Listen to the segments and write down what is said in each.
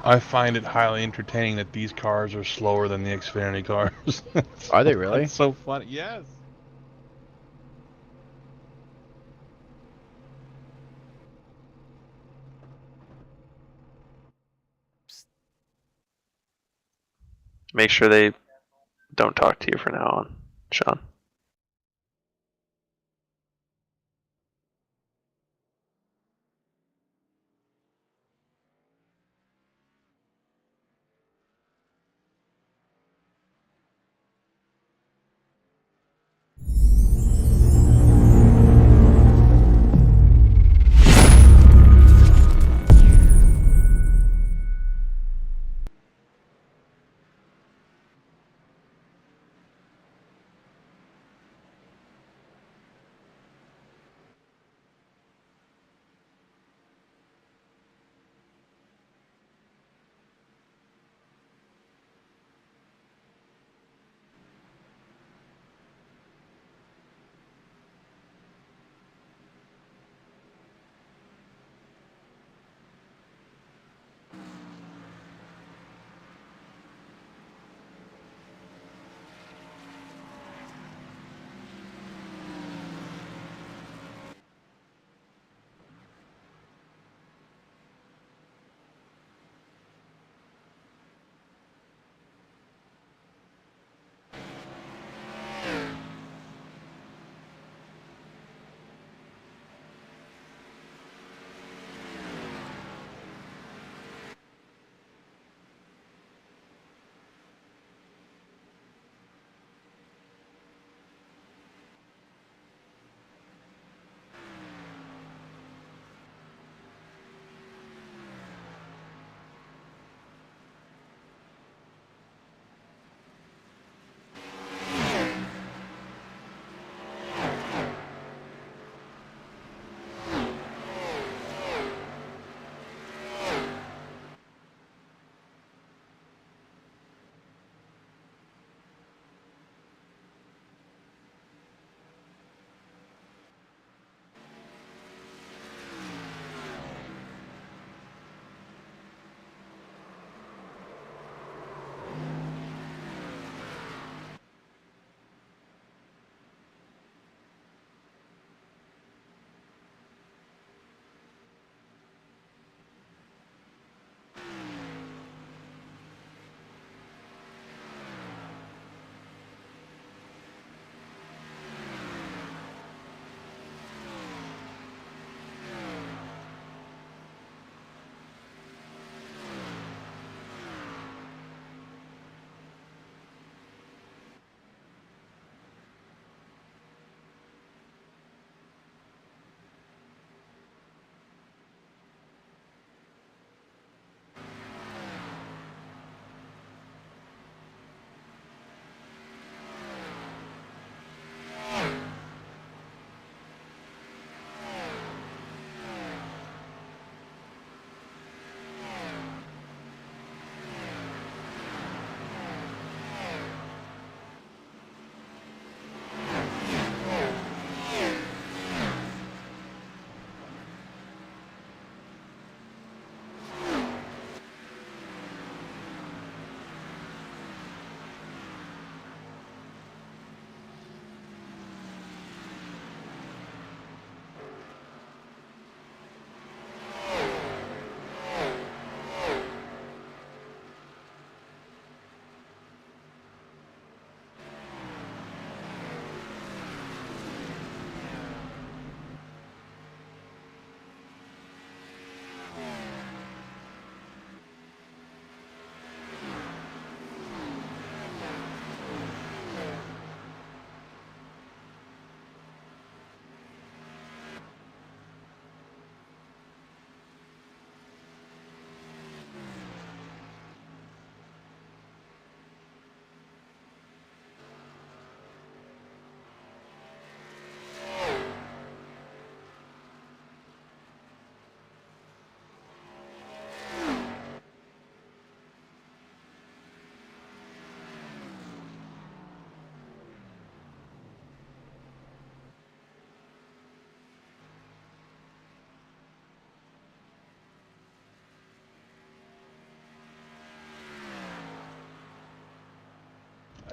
I find it highly entertaining that these cars are slower than the Xfinity cars. Are they really? That's so funny. Yes. Make sure they don't talk to you from now on, Sean.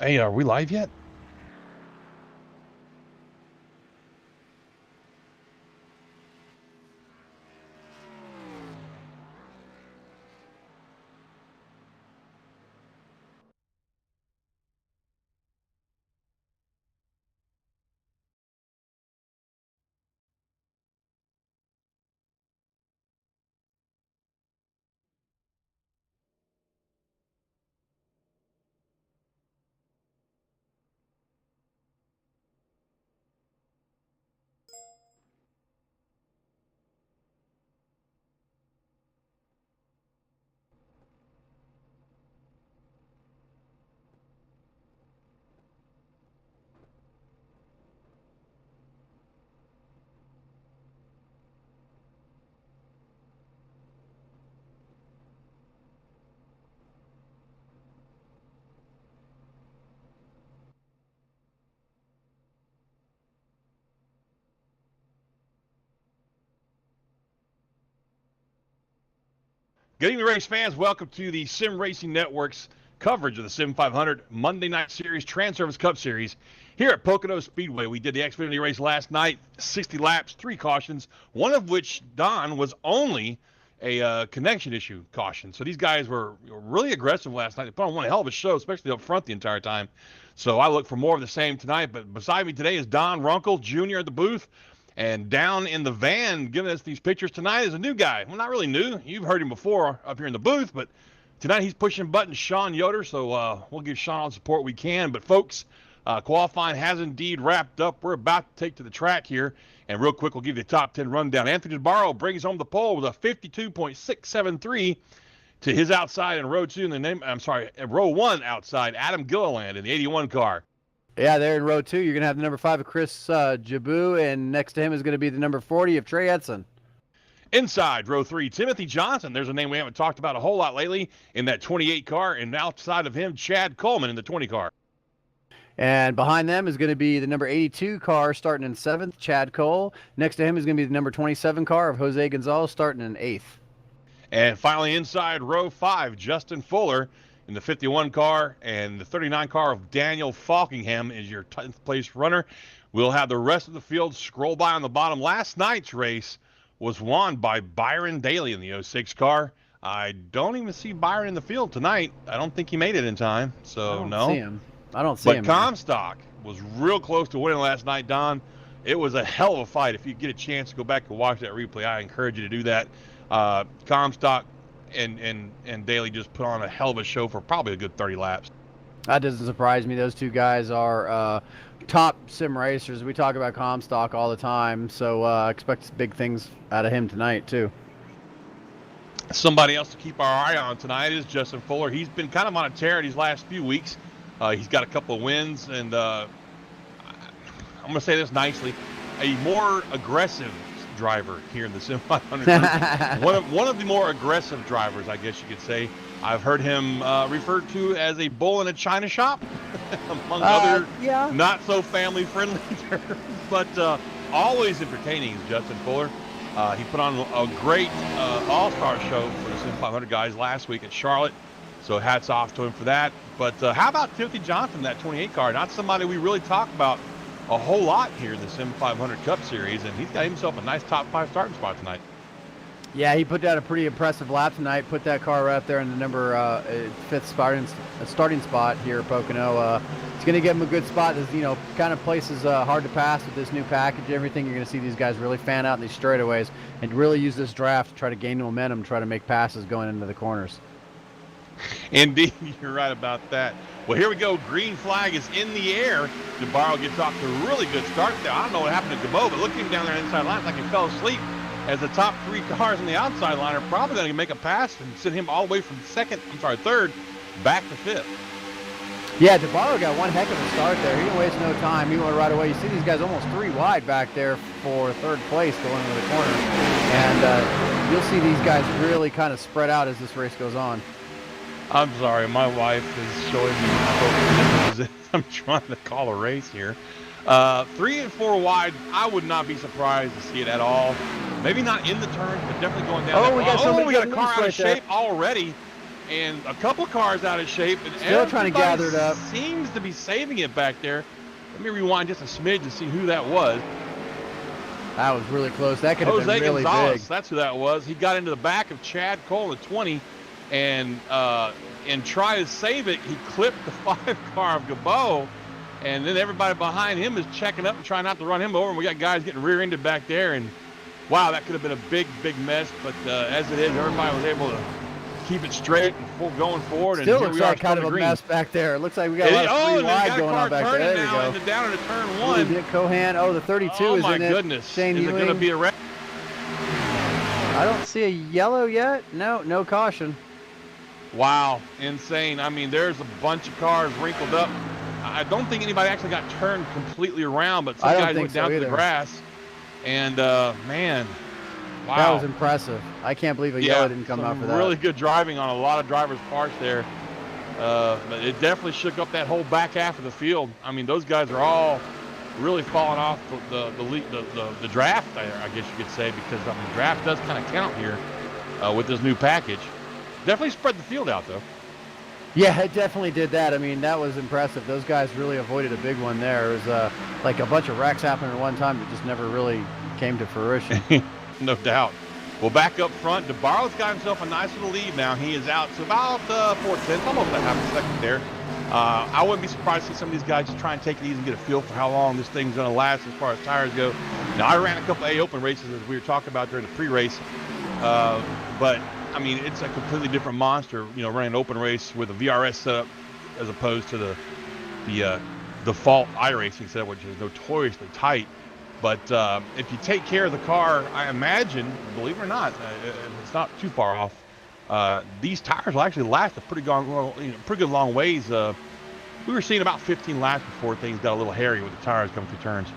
Hey, are we live yet? Good evening, race fans. Welcome to the Sim Racing Network's coverage of the Sim500 Monday Night Series Transervice Cup Series here at Pocono Speedway. We did the Xfinity race last night, 60 laps, 3 cautions, one of which, Don, was only a connection issue caution. So these guys were really aggressive last night. They put on one hell of a show, especially up front the entire time. So I look for more of the same tonight. But beside me today is Don Runkle Jr. at the booth. And down in the van giving us these pictures tonight is a new guy. Well, not really new. You've heard him before up here in the booth, but tonight he's pushing buttons, Sean Yoder. So we'll give Sean all the support we can. But folks, qualifying has indeed wrapped up. We're about to take to the track here. And real quick, we'll give you the top 10 rundown. Anthony DeBarro brings home the pole with a 52.673 to his outside in row 2 in the name. I'm sorry, row 1 outside Adam Gilliland in the 81 car. Yeah, there in row 2, you're going to have the number 5 of Chris Jabu, and next to him is going to be the number 40 of Trey Edson. Inside row 3, Timothy Johnson. There's a name we haven't talked about a whole lot lately in that 28 car, and outside of him, Chad Coleman in the 20 car. And behind them is going to be the number 82 car starting in 7th, Chad Cole. Next to him is going to be the number 27 car of Jose Gonzalez starting in 8th. And finally, inside row 5, Justin Fuller in the 51 car, and the 39 car of Daniel Falkingham is your 10th place runner. We'll have the rest of the field scroll by on the bottom. Last night's race was won by Byron Daly in the 06 car. I don't even see Byron in the field tonight. I don't think he made it in time, so no. I don't see him. But Comstock was real close to winning last night, Don. It was a hell of a fight. If you get a chance to go back and watch that replay, I encourage you to do that. Comstock and Daly just put on a hell of a show for probably a good 30 laps. That doesn't surprise me. Those two guys are top sim racers. We talk about Comstock all the time, so I expect big things out of him tonight too. Somebody else to keep our eye on tonight is Justin Fuller. He's been kind of on a tear these last few weeks. He's got a couple of wins, and I'm going to say this nicely, a more aggressive driver here in the Sim 500. one of the more aggressive drivers, I guess you could say. I've heard him referred to as a bull in a china shop, among other not so family-friendly terms. But always entertaining is Justin Fuller. He put on a great all-star show for the Sim 500 guys last week at Charlotte. So hats off to him for that. But how about Timothy Johnson, that 28 car? Not somebody we really talk about a whole lot here in the Sim 500 Cup Series, and he's got himself a nice top 5 starting spot tonight. Yeah, he put down a pretty impressive lap tonight. Put that car right there in the number 5th starting spot here at Pocono. It's going to give him a good spot. This, kind of place is hard to pass with this new package and everything. You're going to see these guys really fan out in these straightaways and really use this draft to try to gain momentum, try to make passes going into the corners. Indeed, you're right about that. Well, here we go. Green flag is in the air. DeBarro gets off to a really good start there. I don't know what happened to DeBo, but look at him down there inside line. It's like he fell asleep, as the top 3 cars on the outside line are probably going to make a pass and send him all the way from third back to 5th. Yeah, DeBarro got one heck of a start there. He didn't waste no time. He went right away. You see these guys almost 3 wide back there for 3rd place going into the corner. And you'll see these guys really kind of spread out as this race goes on. I'm sorry, my wife is showing me I'm trying to call a race here. 3 and 4 wide, I would not be surprised to see it at all. Maybe not in the turn, but definitely going down. We got we got a car out of shape already. and a couple of cars out of shape, and Still trying to gather it up. Seems to be saving it back there. Let me rewind just a smidge to see who that was. That was really close. That could have been really Gonzalez, big. that's who that was. He got into the back of Chad Cole at 20, and try to save it, he clipped the 5 car of Gabo, and then everybody behind him is checking up and trying not to run him over, and we got guys getting rear-ended back there, and wow, that could have been a big, big mess, but as it is, everybody was able to keep it straight and going forward. Still and looks like kind of a mess back there. It looks like we got a lot of free wide going on back there. There we go. Down into turn 1. Cohan. Oh, the 32 is in it. Oh my goodness. Shane is Ewing. it going to be a wreck? I don't see a yellow yet. No caution. Wow, insane. I mean, there's a bunch of cars wrinkled up. I don't think anybody actually got turned completely around, but some guys went down to the grass. And, man, wow. That was impressive. I can't believe a yellow didn't come out for that. Really good driving on a lot of drivers' parts there. But it definitely shook up that whole back half of the field. I mean, those guys are all really falling off the draft there, I guess you could say, because I mean, draft does kind of count here with this new package. Definitely spread the field out, though. Yeah, it definitely did that. I mean, that was impressive. Those guys really avoided a big one there. It was like a bunch of wrecks happening at one time that just never really came to fruition. No doubt. Well, back up front, DeBarlow's got himself a nice little lead now. He is out to about 4/10, almost a half a second there. I wouldn't be surprised to see some of these guys just try and take it easy and get a feel for how long this thing's going to last as far as tires go. Now, I ran a couple A Open races as we were talking about during the pre-race, but I mean, it's a completely different monster, you know, running an open race with a VRS setup as opposed to the default iRacing setup, which is notoriously tight. But if you take care of the car, I imagine, believe it or not, it's not too far off. These tires will actually last a pretty good long ways. We were seeing about 15 laps before things got a little hairy with the tires coming through turns.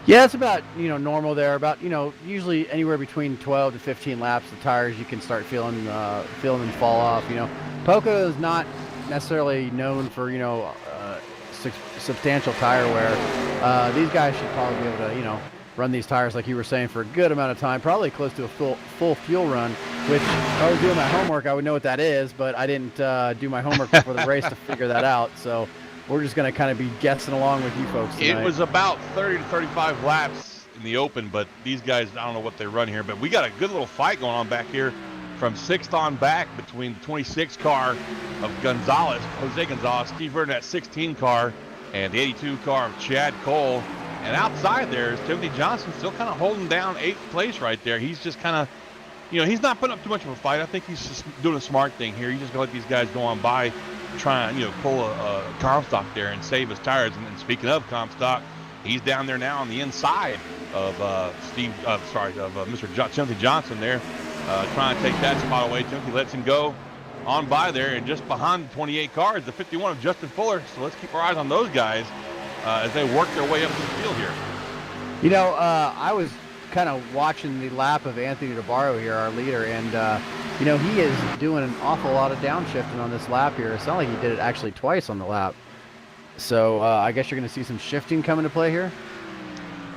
Yeah, it's about, normal there. About, usually anywhere between 12 to 15 laps, the tires you can start feeling them fall off. Pocono is not necessarily known for, substantial tire wear. These guys should probably be able to, run these tires, like you were saying, for a good amount of time, probably close to a full fuel run, which if I was doing my homework, I would know what that is, but I didn't do my homework before the race to figure that out. So we're just going to kind of be guessing along with you folks tonight. It was about 30 to 35 laps in the open, but these guys, I don't know what they run here, but we got a good little fight going on back here from 6th on back between the 26 car of Gonzalez, Jose Gonzalez, Steve Vernon, that 16 car, and the 82 car of Chad Cole. And outside there is Timothy Johnson still kind of holding down 8th place right there. He's just kind of, he's not putting up too much of a fight. I think he's just doing a smart thing here. He's just going to let these guys go on by, try and, pull a Comstock there and save his tires. And speaking of Comstock, he's down there now on the inside of Mr. Timothy Johnson there, trying to take that spot away. Timothy lets him go on by there, and just behind the 28 car is the 51 of Justin Fuller. So let's keep our eyes on those guys as they work their way up to the field here. I was kind of watching the lap of Anthony DeBarro here, our leader, and he is doing an awful lot of downshifting on this lap here. It's not like he did it actually twice on the lap. So I guess you're going to see some shifting come into play here.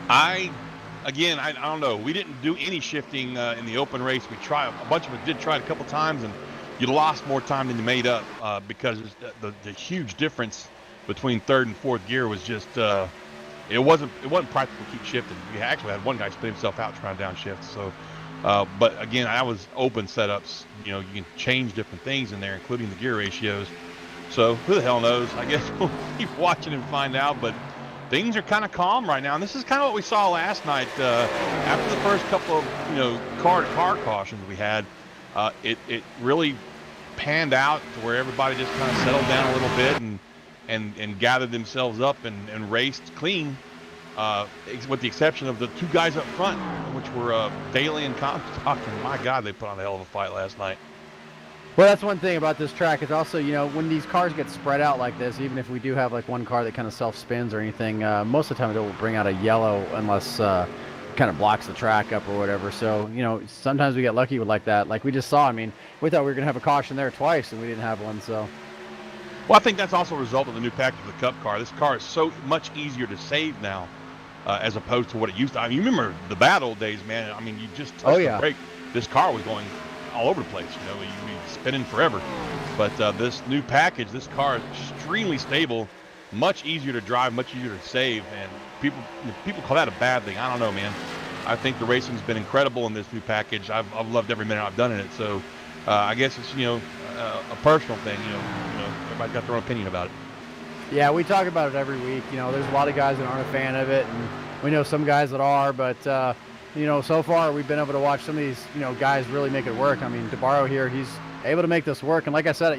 I don't know. We didn't do any shifting in the open race. We tried. A bunch of us did try it a couple times, and you lost more time than you made up because the huge difference between 3rd and 4th gear was just it wasn't practical to keep shifting. We actually had one guy spin himself out trying to downshift. So, but again, I was open setups. You can change different things in there, including the gear ratios. So who the hell knows? I guess we'll keep watching and find out. But things are kind of calm right now, and this is kind of what we saw last night. After the first couple of car-to-car cautions we had, it really panned out to where everybody just kind of settled down a little bit and gathered themselves up and raced clean, with the exception of the 2 guys up front, which were Daly and Comstock. And my God, they put on a hell of a fight last night. Well, that's one thing about this track. It's also, when these cars get spread out like this, even if we do have like one car that kind of self-spins or anything, most of the time it will bring out a yellow unless kind of blocks the track up or whatever. So, sometimes we get lucky with like that. Like we just saw, we thought we were going to have a caution there twice and we didn't have one, so. Well, I think that's also a result of the new package of the Cup car. This car is so much easier to save now as opposed to what it used to. You remember the bad old days, man. You just touched the brake. This car was going all over the place. You know, you'd be spinning forever. But this new package, this car is extremely stable, much easier to drive, much easier to save, and people call that a bad thing. I don't know, man. I think the racing's been incredible in this new package. I've loved every minute I've done in it. So I guess it's a personal thing. Everybody's got their own opinion about it. Yeah, we talk about it every week. There's a lot of guys that aren't a fan of it, and we know some guys that are. But so far we've been able to watch some of these guys really make it work. I mean, DeBarro here, he's able to make this work, and like I said,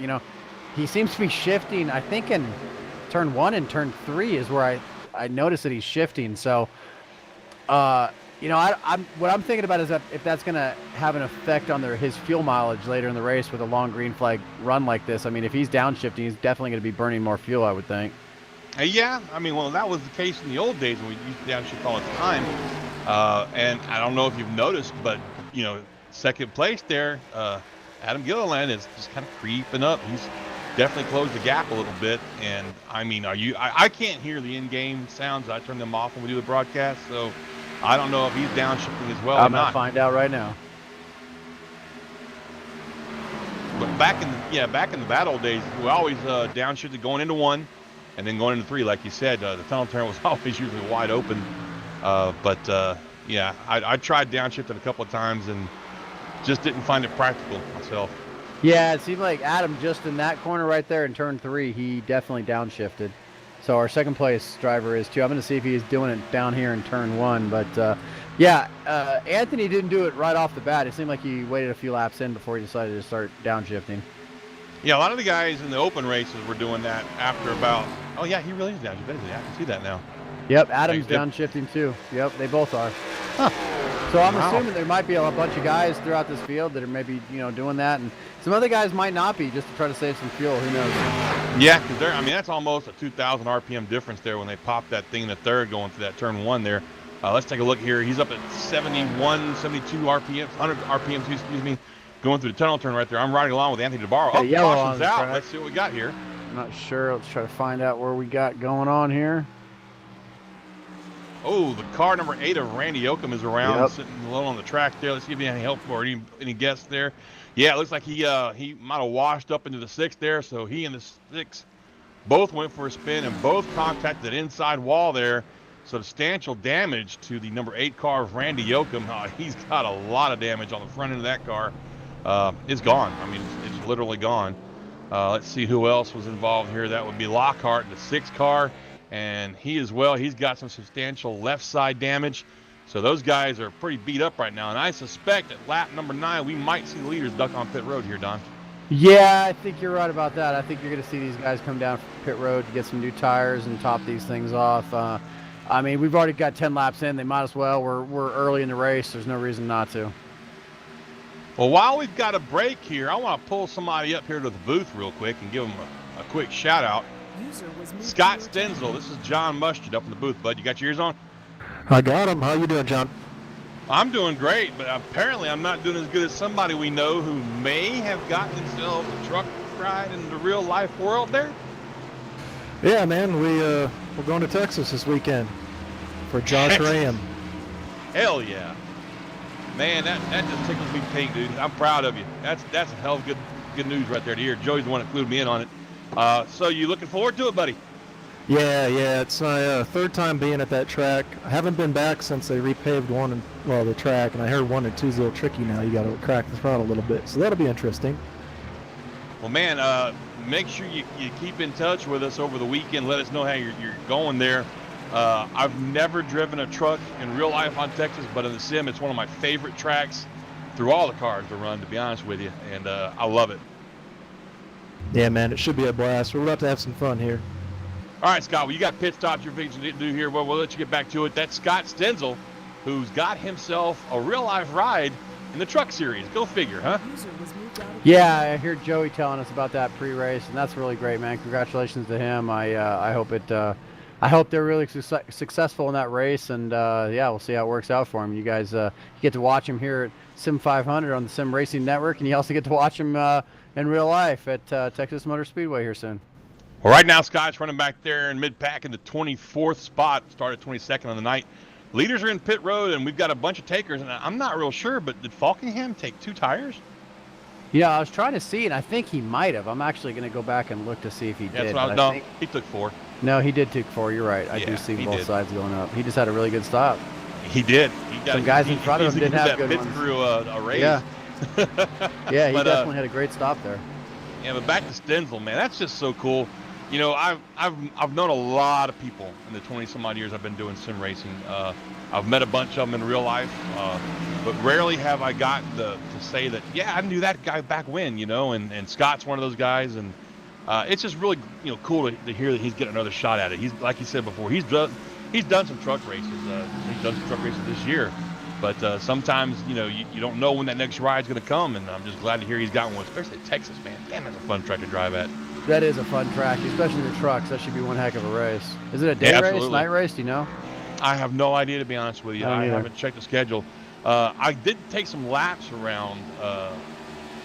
he seems to be shifting. I think in turn 1 and turn 3 is where I noticed that he's shifting. So, what I'm thinking about is that if that's going to have an effect on his fuel mileage later in the race with a long green flag run like this. I mean, if he's downshifting, he's definitely going to be burning more fuel, I would think. Yeah, I mean, well, that was the case in the old days when we used to downshift all the time. And I don't know if you've noticed, but second place there, Adam Gilliland is just kind of creeping up. He's definitely closed the gap a little bit. And I mean, I can't hear the in-game sounds. I turn them off when we do the broadcast, so I don't know if he's downshifting as well or not. I'm gonna find out right now. But back in the bad old days, we always downshifted going into 1 and then going into 3, like you said. The tunnel turn was always usually wide open. I tried downshifting a couple of times and just didn't find it practical myself. Yeah, it seemed like Adam just in that corner right there in turn 3, he definitely downshifted. So our second place driver is too. I'm going to see if he's doing it down here in turn 1. But Anthony didn't do it right off the bat. It seemed like he waited a few laps in before he decided to start downshifting. Yeah, a lot of the guys in the open races were doing that after about. Oh yeah, he really is downshifting. I can see that now. Yep, Adam's downshifting too. Yep, they both are. Huh. So I'm assuming there might be a bunch of guys throughout this field that are maybe doing that, and some other guys might not be, just to try to save some fuel. Who knows? Yeah, because that's almost a 2,000 RPM difference there when they pop that thing in the third going through that turn 1 there. Let's take a look here. He's up at 71, 72 RPM, 100 RPMs, excuse me, going through the tunnel turn right there. I'm riding along with Anthony DeBarro. Oh, caution's out. Track. Let's see what we got here. I'm not sure. Let's try to find out where we got going on here. Oh, the car number 8 of Randy Oakham is around, sitting alone on the track there. Let's see if he has any help or any guests there. Yeah, it looks like he might have washed up into the 6th there, so he and the 6 both went for a spin and both contacted the inside wall there. Substantial damage to the number 8 car of Randy Yoakum. He's got a lot of damage on the front end of that car. It's gone. I mean, it's literally gone. Let's see who else was involved here. That would be Lockhart, the 6 car, and he's got some substantial left side damage. So those guys are pretty beat up right now, and I suspect at lap number 9 we might see the leaders duck on pit road here, Don. Yeah, I think you're right about that. I think you're going to see these guys come down pit road to get some new tires and top these things off. I mean, we've already got 10 laps in. They might as well. We're early in the race. There's no reason not to. Well, while we've got a break here, I want to pull somebody up here to the booth real quick and give them a quick shout out. Scott Stenzel, this is John Mustard up in the booth, bud. You got your ears on? I got him. How you doing, John? I'm doing great, but apparently I'm not doing as good as somebody we know who may have gotten themselves a truck ride in the real life world there. Yeah, man, we're going to Texas this weekend for Josh Ram. Hell yeah. Man, that just tickles me pink, dude. I'm proud of you. That's a hell of good news right there to hear. Joey's the one that clued me in on it. So you looking forward to it, buddy? Yeah, it's my third time being at that track. I haven't been back since they repaved the track, and I heard 1 and 2's a little tricky now. You got to crack the front a little bit, so that'll be interesting. Well, man, make sure you keep in touch with us over the weekend. Let us know how you're going there. I've never driven a truck in real life on Texas, but in the sim, it's one of my favorite tracks through all the cars to run, to be honest with you, and I love it. Yeah, man, it should be a blast. We're about to have some fun here. All right, Scott, well, you got pit stops you're fixing to do here. Well, we'll let you get back to it. That's Scott Stenzel, who's got himself a real-life ride in the truck series. Go figure, huh? Yeah, I heard Joey telling us about that pre-race, and that's really great, man. Congratulations to him. I hope they're really successful in that race, and we'll see how it works out for him. You guys you get to watch him here at Sim500 on the Sim Racing Network, and you also get to watch him in real life at Texas Motor Speedway here soon. Well, right now, Scott's running back there in mid-pack in the 24th spot, started 22nd on the night. Leaders are in pit road, and we've got a bunch of takers, and I'm not real sure, but did Falkingham take 2 tires? Yeah, I was trying to see, and I think he might have. I'm actually going to go back and look to see if he That's did. what I was. But I No, think, he took 4. no, he did take 4. You're right. I do Yeah, see he both did. sides going up. He just had a really good stop. He did. He got Some guys in front of him didn't have that good pit ones. through a race. Yeah. Yeah, he But, definitely had a great stop there. Yeah, but back to Stenzel, man, that's just so cool. You know, I've known a lot of people in the 20 some odd years I've been doing sim racing. I've met a bunch of them in real life, but rarely have I gotten to say that, yeah, I knew that guy back when, you know, and Scott's one of those guys, and it's just really, you know, cool to hear that he's getting another shot at it. He's, like he said before, he's done some truck races. He's done some truck races this year. But sometimes, you know, you don't know when that next ride's going to come, and I'm just glad to hear he's got one, especially at Texas, man. Damn, that's a fun track to drive at. That is a fun track, especially the trucks. That should be one heck of a race. Is it a day race, night race? Do you know? I have no idea, to be honest with you. I haven't checked the schedule. I did take some laps around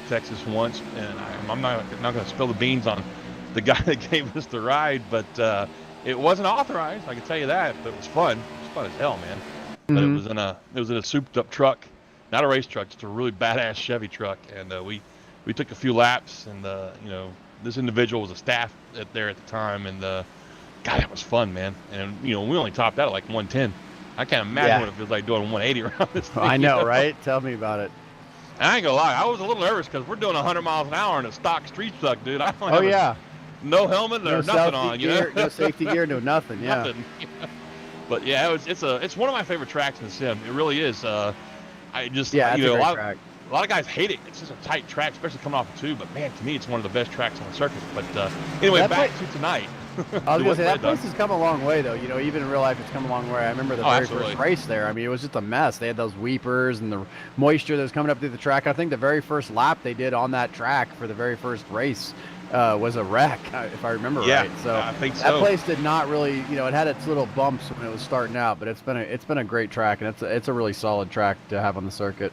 Texas once, and I'm not going to spill the beans on the guy that gave us the ride, but it wasn't authorized. I can tell you that, but it was fun. It was fun as hell, man. But it was in a souped up truck, not a race truck, just a really badass Chevy truck, and we took a few laps, and you know, this individual was a staff there at the time, and God, that was fun, man. And you know, we only topped out at like 110. I can't imagine what it feels like doing 180 around this thing. I know, right? Tell me about it. And I ain't gonna lie, I was a little nervous because we're doing 100 miles an hour in a stock street truck, dude. I don't have no helmet or nothing on, you know? No safety gear, no nothing. Yeah. Nothing. But yeah, it's one of my favorite tracks in the sim. It really is. I just, you know, a lot of guys hate it. It's just a tight track, especially coming off a 2. But man, to me, it's one of the best tracks on the circuit. But anyway, back to tonight. I was gonna say that place has come a long way, though. You know, even in real life, it's come a long way. I remember the very first race there. I mean, it was just a mess. They had those weepers and the moisture that was coming up through the track. I think the very first lap they did on that track for the very first race was a wreck, if I remember right. So I think that place did not really, you know, it had its little bumps when it was starting out, but it's been a great track, and it's a really solid track to have on the circuit.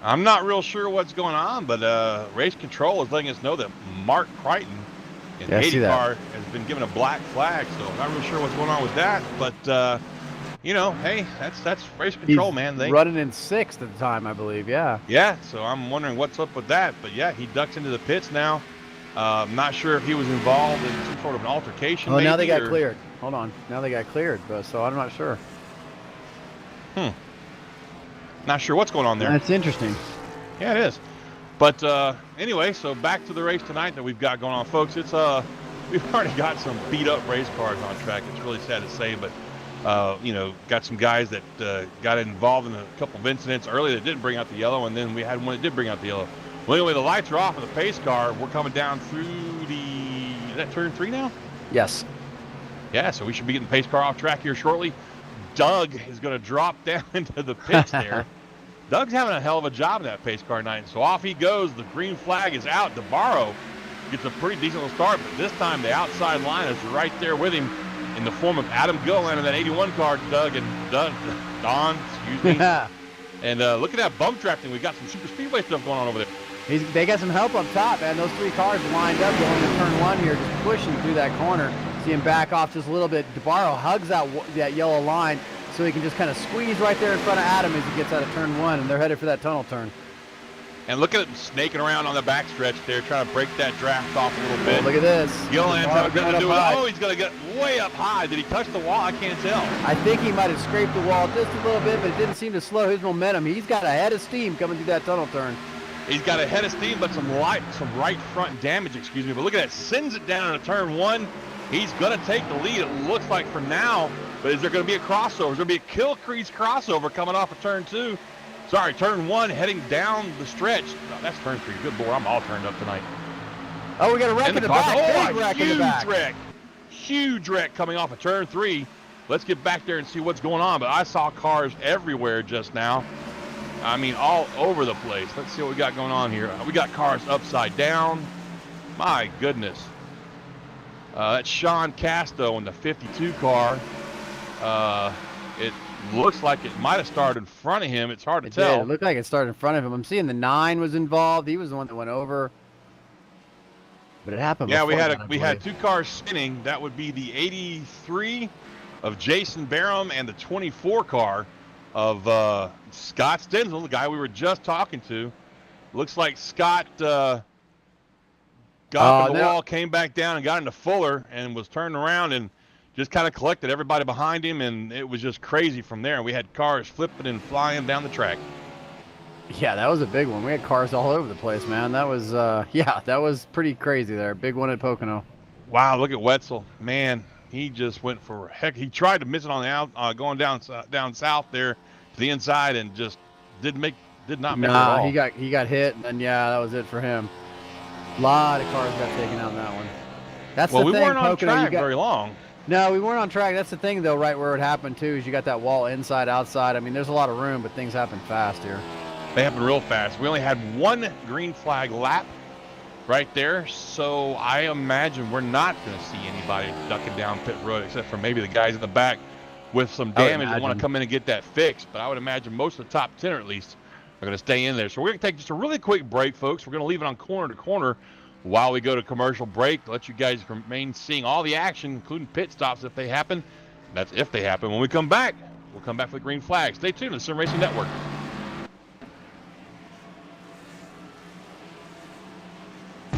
I'm not real sure what's going on, but Race Control is letting us know that Mark Crichton in the 80 car has been given a black flag, so I'm not really sure what's going on with that. But you know, hey, that's Race Control, man. They running in 6th at the time, I believe. Yeah. Yeah. So I'm wondering what's up with that. But yeah, he ducks into the pits now. I'm not sure if he was involved in some sort of an altercation. Oh, now they got cleared. Hold on. Now they got cleared, so I'm not sure. Not sure what's going on there. That's interesting. Yeah, it is. But anyway, so back to the race tonight that we've got going on, folks. It's we've already got some beat up race cars on track. It's really sad to say, but you know, got some guys that got involved in a couple of incidents early that didn't bring out the yellow, and then we had one that did bring out the yellow. Well, anyway, the lights are off of the pace car. We're coming down through is that turn 3 now? Yes. Yeah, so we should be getting the pace car off track here shortly. Doug is going to drop down into the pits there. Doug's having a hell of a job in that pace car tonight. So off he goes. The green flag is out. DeBarro gets a pretty decent little start, but this time the outside line is right there with him in the form of Adam Gillen in that 81 car, Don, excuse me. And look at that bump drafting. We got some super speedway stuff going on over there. They got some help up top, man. Those 3 cars lined up going to turn 1 here, just pushing through that corner. See him back off just a little bit. DeBarro hugs that yellow line so he can just kind of squeeze right there in front of Adam as he gets out of turn 1, and they're headed for that tunnel turn. And look at him snaking around on the backstretch there, trying to break that draft off a little bit. Oh, look at this. Gillian's having to do it. Oh, he's going to get way up high. Did he touch the wall? I can't tell. I think he might have scraped the wall just a little bit, but it didn't seem to slow his momentum. He's got a head of steam coming through that tunnel turn. He's got a head of steam, but some right front damage, excuse me. But look at that. Sends it down into turn 1. He's going to take the lead, it looks like, for now. But is there going to be a crossover? Is there going to be a Kill Crease crossover coming off of turn 2? Sorry, turn 1 heading down the stretch. Oh, that's turn 3. Good Lord, I'm all turned up tonight. Oh, we got a wreck in the back. Oh, a huge wreck. Huge wreck coming off of turn 3. Let's get back there and see what's going on. But I saw cars everywhere just now. I mean, all over the place. Let's see what we got going on here. We got cars upside down. My goodness. That's Sean Casto in the 52 car. It looks like it might have started in front of him. It's hard to tell. It looked like it started in front of him. I'm seeing the 9 was involved. He was the one that went over. But it happened before. Yeah, we had 2 cars spinning. That would be the 83 of Jason Barham and the 24 car of Scott Stenzel, the guy we were just talking to. Looks like Scott got up in the wall, came back down, and got into Fuller, and was turned around and just kind of collected everybody behind him, and it was just crazy from there. We had cars flipping and flying down the track. Yeah, that was a big one. We had cars all over the place, man. That was, yeah, that was pretty crazy there. Big one at Pocono. Wow, look at Wetzel. Man, he just went for heck. He tried to miss it on the out, going down south there to the inside, and just did not make it at all. he got hit, and then yeah, that was it for him. A lot of cars got taken out in that one. That's well, the we thing, weren't on Pocono, track very long. No, we weren't on track. That's the thing, though, right where it happened too. Is you got that wall inside, outside. I mean, there's a lot of room, but things happen fast here. They happen real fast. We only had one green flag lap right there, so I imagine we're not going to see anybody ducking down pit road except for maybe the guys in the back with some damage that want to come in and get that fixed. But I would imagine most of the top 10, or at least, are going to stay in there. So we're going to take just a really quick break, folks. We're going to leave it on corner to corner while we go to commercial break. Let you guys remain seeing all the action, including pit stops if they happen. That's if they happen. When we come back, we'll come back for the green flag. Stay tuned to the Sim Racing Network.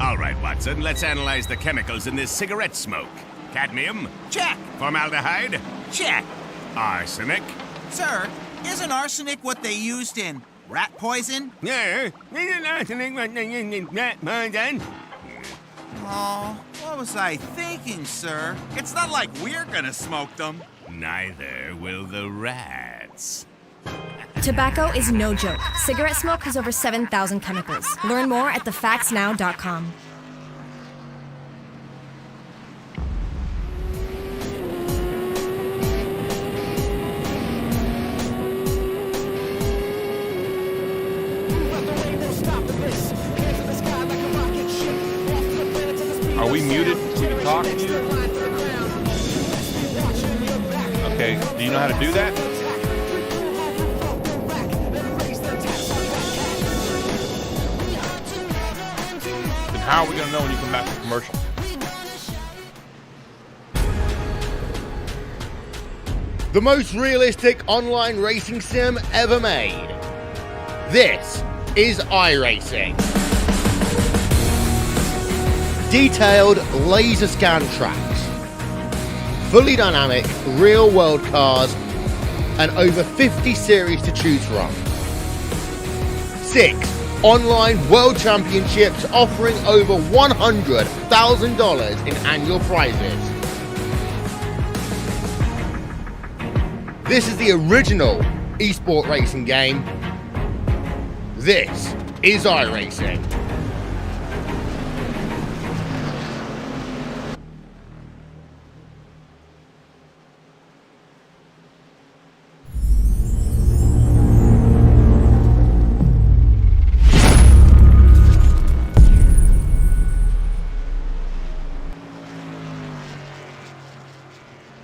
All right, Watson, let's analyze the chemicals in this cigarette smoke. Cadmium? Check. Formaldehyde? Check. Arsenic? Sir, isn't arsenic what they used in rat poison? Yeah. Isn't arsenic what they used in rat poison? Oh, what was I thinking, sir? It's not like we're gonna smoke them. Neither will the rats. Tobacco is no joke. Cigarette smoke has over 7,000 chemicals. Learn more at thefactsnow.com. Are we muted so we can talk to you? Okay, do you know how to do that? Then how are we going to know when you come back from commercial? The most realistic online racing sim ever made. This is iRacing. Detailed laser scan tracks, fully dynamic real world cars, and over 50 series to choose from. 6 online world championships offering over $100,000 in annual prizes. This is the original esport racing game. This is iRacing.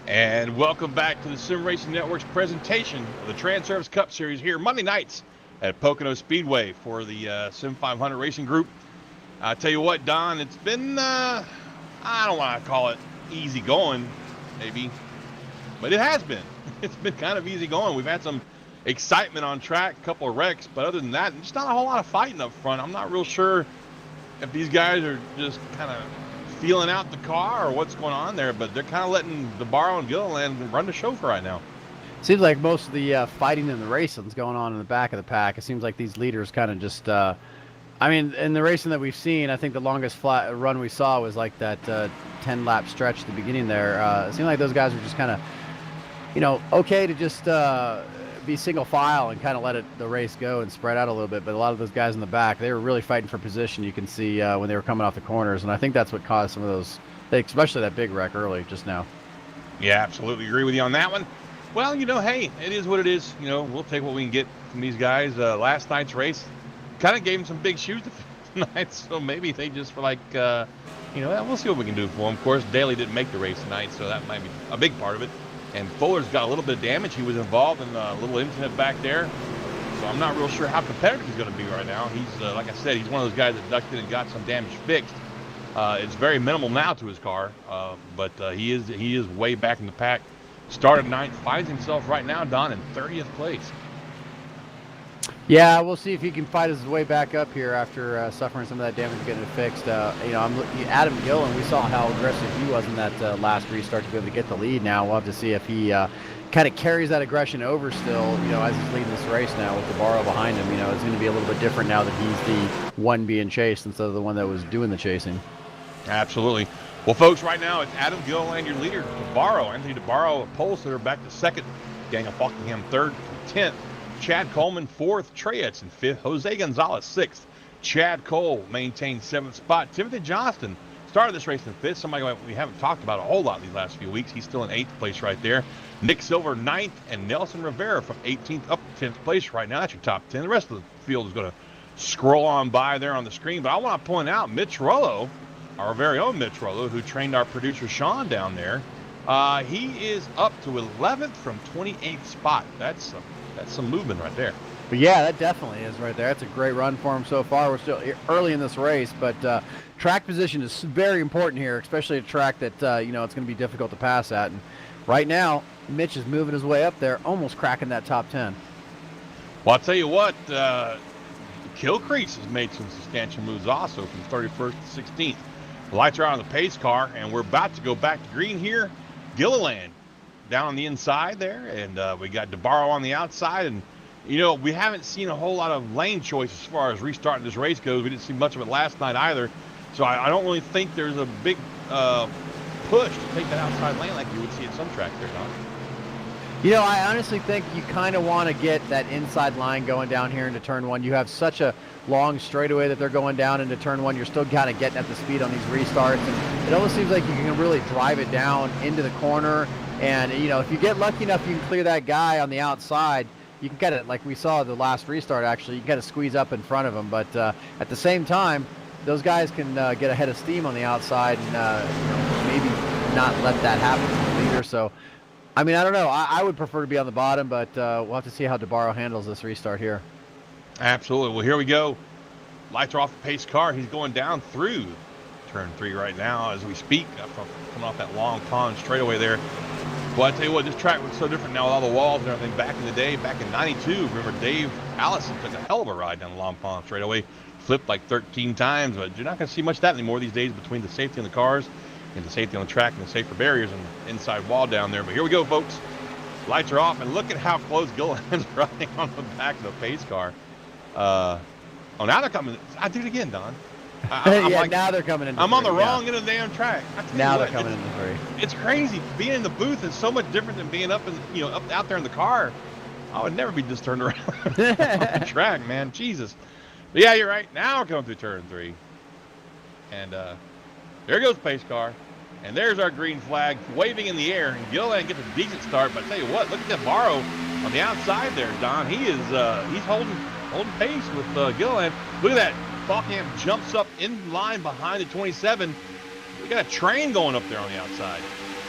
And welcome back to the Sim Racing Network's presentation of the Transervice Cup Series here Monday nights at Pocono Speedway for the Sim500 Racing Group. I tell you what, Don, it's been, I don't want to call it easy going, maybe, but it has been. It's been kind of easy going. We've had some excitement on track, a couple of wrecks, but other than that, just not a whole lot of fighting up front. I'm not real sure if these guys are just kind of feeling out the car or what's going on there, but they're kind of letting DeBarro and Gilliland run the show for right now. Seems like most of the fighting in the racing is going on in the back of the pack. It seems like these leaders kind of just, I mean, in the racing that we've seen, I think the longest flat run we saw was like that 10-lap stretch at the beginning there. It seemed like those guys were just kind of, you know, okay to just be single file and kind of let the race go and spread out a little bit. But a lot of those guys in the back, they were really fighting for position. You can see when they were coming off the corners, and I think that's what caused some of those, especially that big wreck early just now. Yeah, absolutely agree with you on that one. Well, you know, hey, it is what it is. You know, we'll take what we can get from these guys. Last night's race kind of gave them some big shoes tonight, so maybe they just were like, you know, we'll see what we can do for them. Of course, Daly didn't make the race tonight, so that might be a big part of it. And Fuller's got a little bit of damage. He was involved in a little incident back there. So I'm not real sure how competitive he's going to be right now. He's, like I said, he's one of those guys that ducked in and got some damage fixed. It's very minimal now to his car, but he is way back in the pack. Started 9th, finds himself right now, Don, in 30th place. Yeah, we'll see if he can fight his way back up here after suffering some of that damage and getting it fixed. Adam Gillen, we saw how aggressive he was in that last restart to be able to get the lead. Now we'll have to see if he kind of carries that aggression over still, as he's leading this race now with DeBarro behind him. It's going to be a little bit different now that he's the one being chased instead of the one that was doing the chasing. Absolutely. Well, folks, right now it's Adam Gilliland, your leader. Anthony DeBarro, pole sitter, back to second. Daniel Buckingham third from 10th. Chad Coleman fourth. Trey Edson fifth. Jose Gonzalez sixth. Chad Cole maintained seventh spot. Timothy Johnston started this race in fifth. Somebody we haven't talked about a whole lot these last few weeks. He's still in 8th place right there. Nick Silver 9th, and Nelson Rivera from 18th up to 10th place right now. That's your top 10. The rest of the field is going to scroll on by there on the screen. But I want to point out Mitch Rollo, our very own Mitch Rollo, who trained our producer Sean down there. He is up to 11th from 28th spot. That's some movement right there. But yeah, that definitely is right there. That's a great run for him so far. We're still early in this race, but track position is very important here, especially a track that it's going to be difficult to pass at. And right now, Mitch is moving his way up there, almost cracking that top 10. Well, I'll tell you what, Kilcrease has made some substantial moves also from 31st to 16th. The lights are out on the pace car, and we're about to go back to green here. Gilliland down on the inside there, and we got DeBarro on the outside. And, we haven't seen a whole lot of lane choice as far as restarting this race goes. We didn't see much of it last night either. So I don't really think there's a big push to take that outside lane like you would see at some tracks there, Don. I honestly think you kind of want to get that inside line going down here into turn one. You have such a long straightaway that they're going down into turn one. You're still kind of getting at the speed on these restarts, and it almost seems like you can really drive it down into the corner. And if you get lucky enough, you can clear that guy on the outside. You can get it like we saw the last restart. Actually, you can kind of squeeze up in front of him, but at the same time, those guys can get ahead of steam on the outside, and maybe not let that happen to the leader. So. I don't know. I would prefer to be on the bottom, but we'll have to see how DeBarro handles this restart here. Absolutely. Well, here we go. Lights are off the pace car. He's going down through turn 3 right now as we speak, coming off that long pond straightaway there. Well, I tell you what, this track looks so different now with all the walls and everything. Back in the day, back in '92, remember Dave Allison took a hell of a ride down the long pond straightaway, flipped like 13 times, but you're not going to see much of that anymore these days between the safety on the cars and the safety on the track and the safer barriers and the inside wall down there. But here we go, folks. Lights are off, and look at how close Gilliland's running on the back of the pace car. Now they're coming. I did it again, Don. Now they're coming in. I'm on the wrong end of the damn track. Now they're coming in the three. It's crazy. Being in the booth is so much different than being up out there in the car. I would never be just turned around on the track, man. Jesus. But yeah, you're right. Now we're coming through turn 3. And there goes the pace car. And there's our green flag waving in the air. And Gilliland gets a decent start. But I tell you what, look at that DeBarro on the outside there, Don. He is he's holding pace with Gilliland. Look at that. Buckingham jumps up in line behind the 27. We got a train going up there on the outside.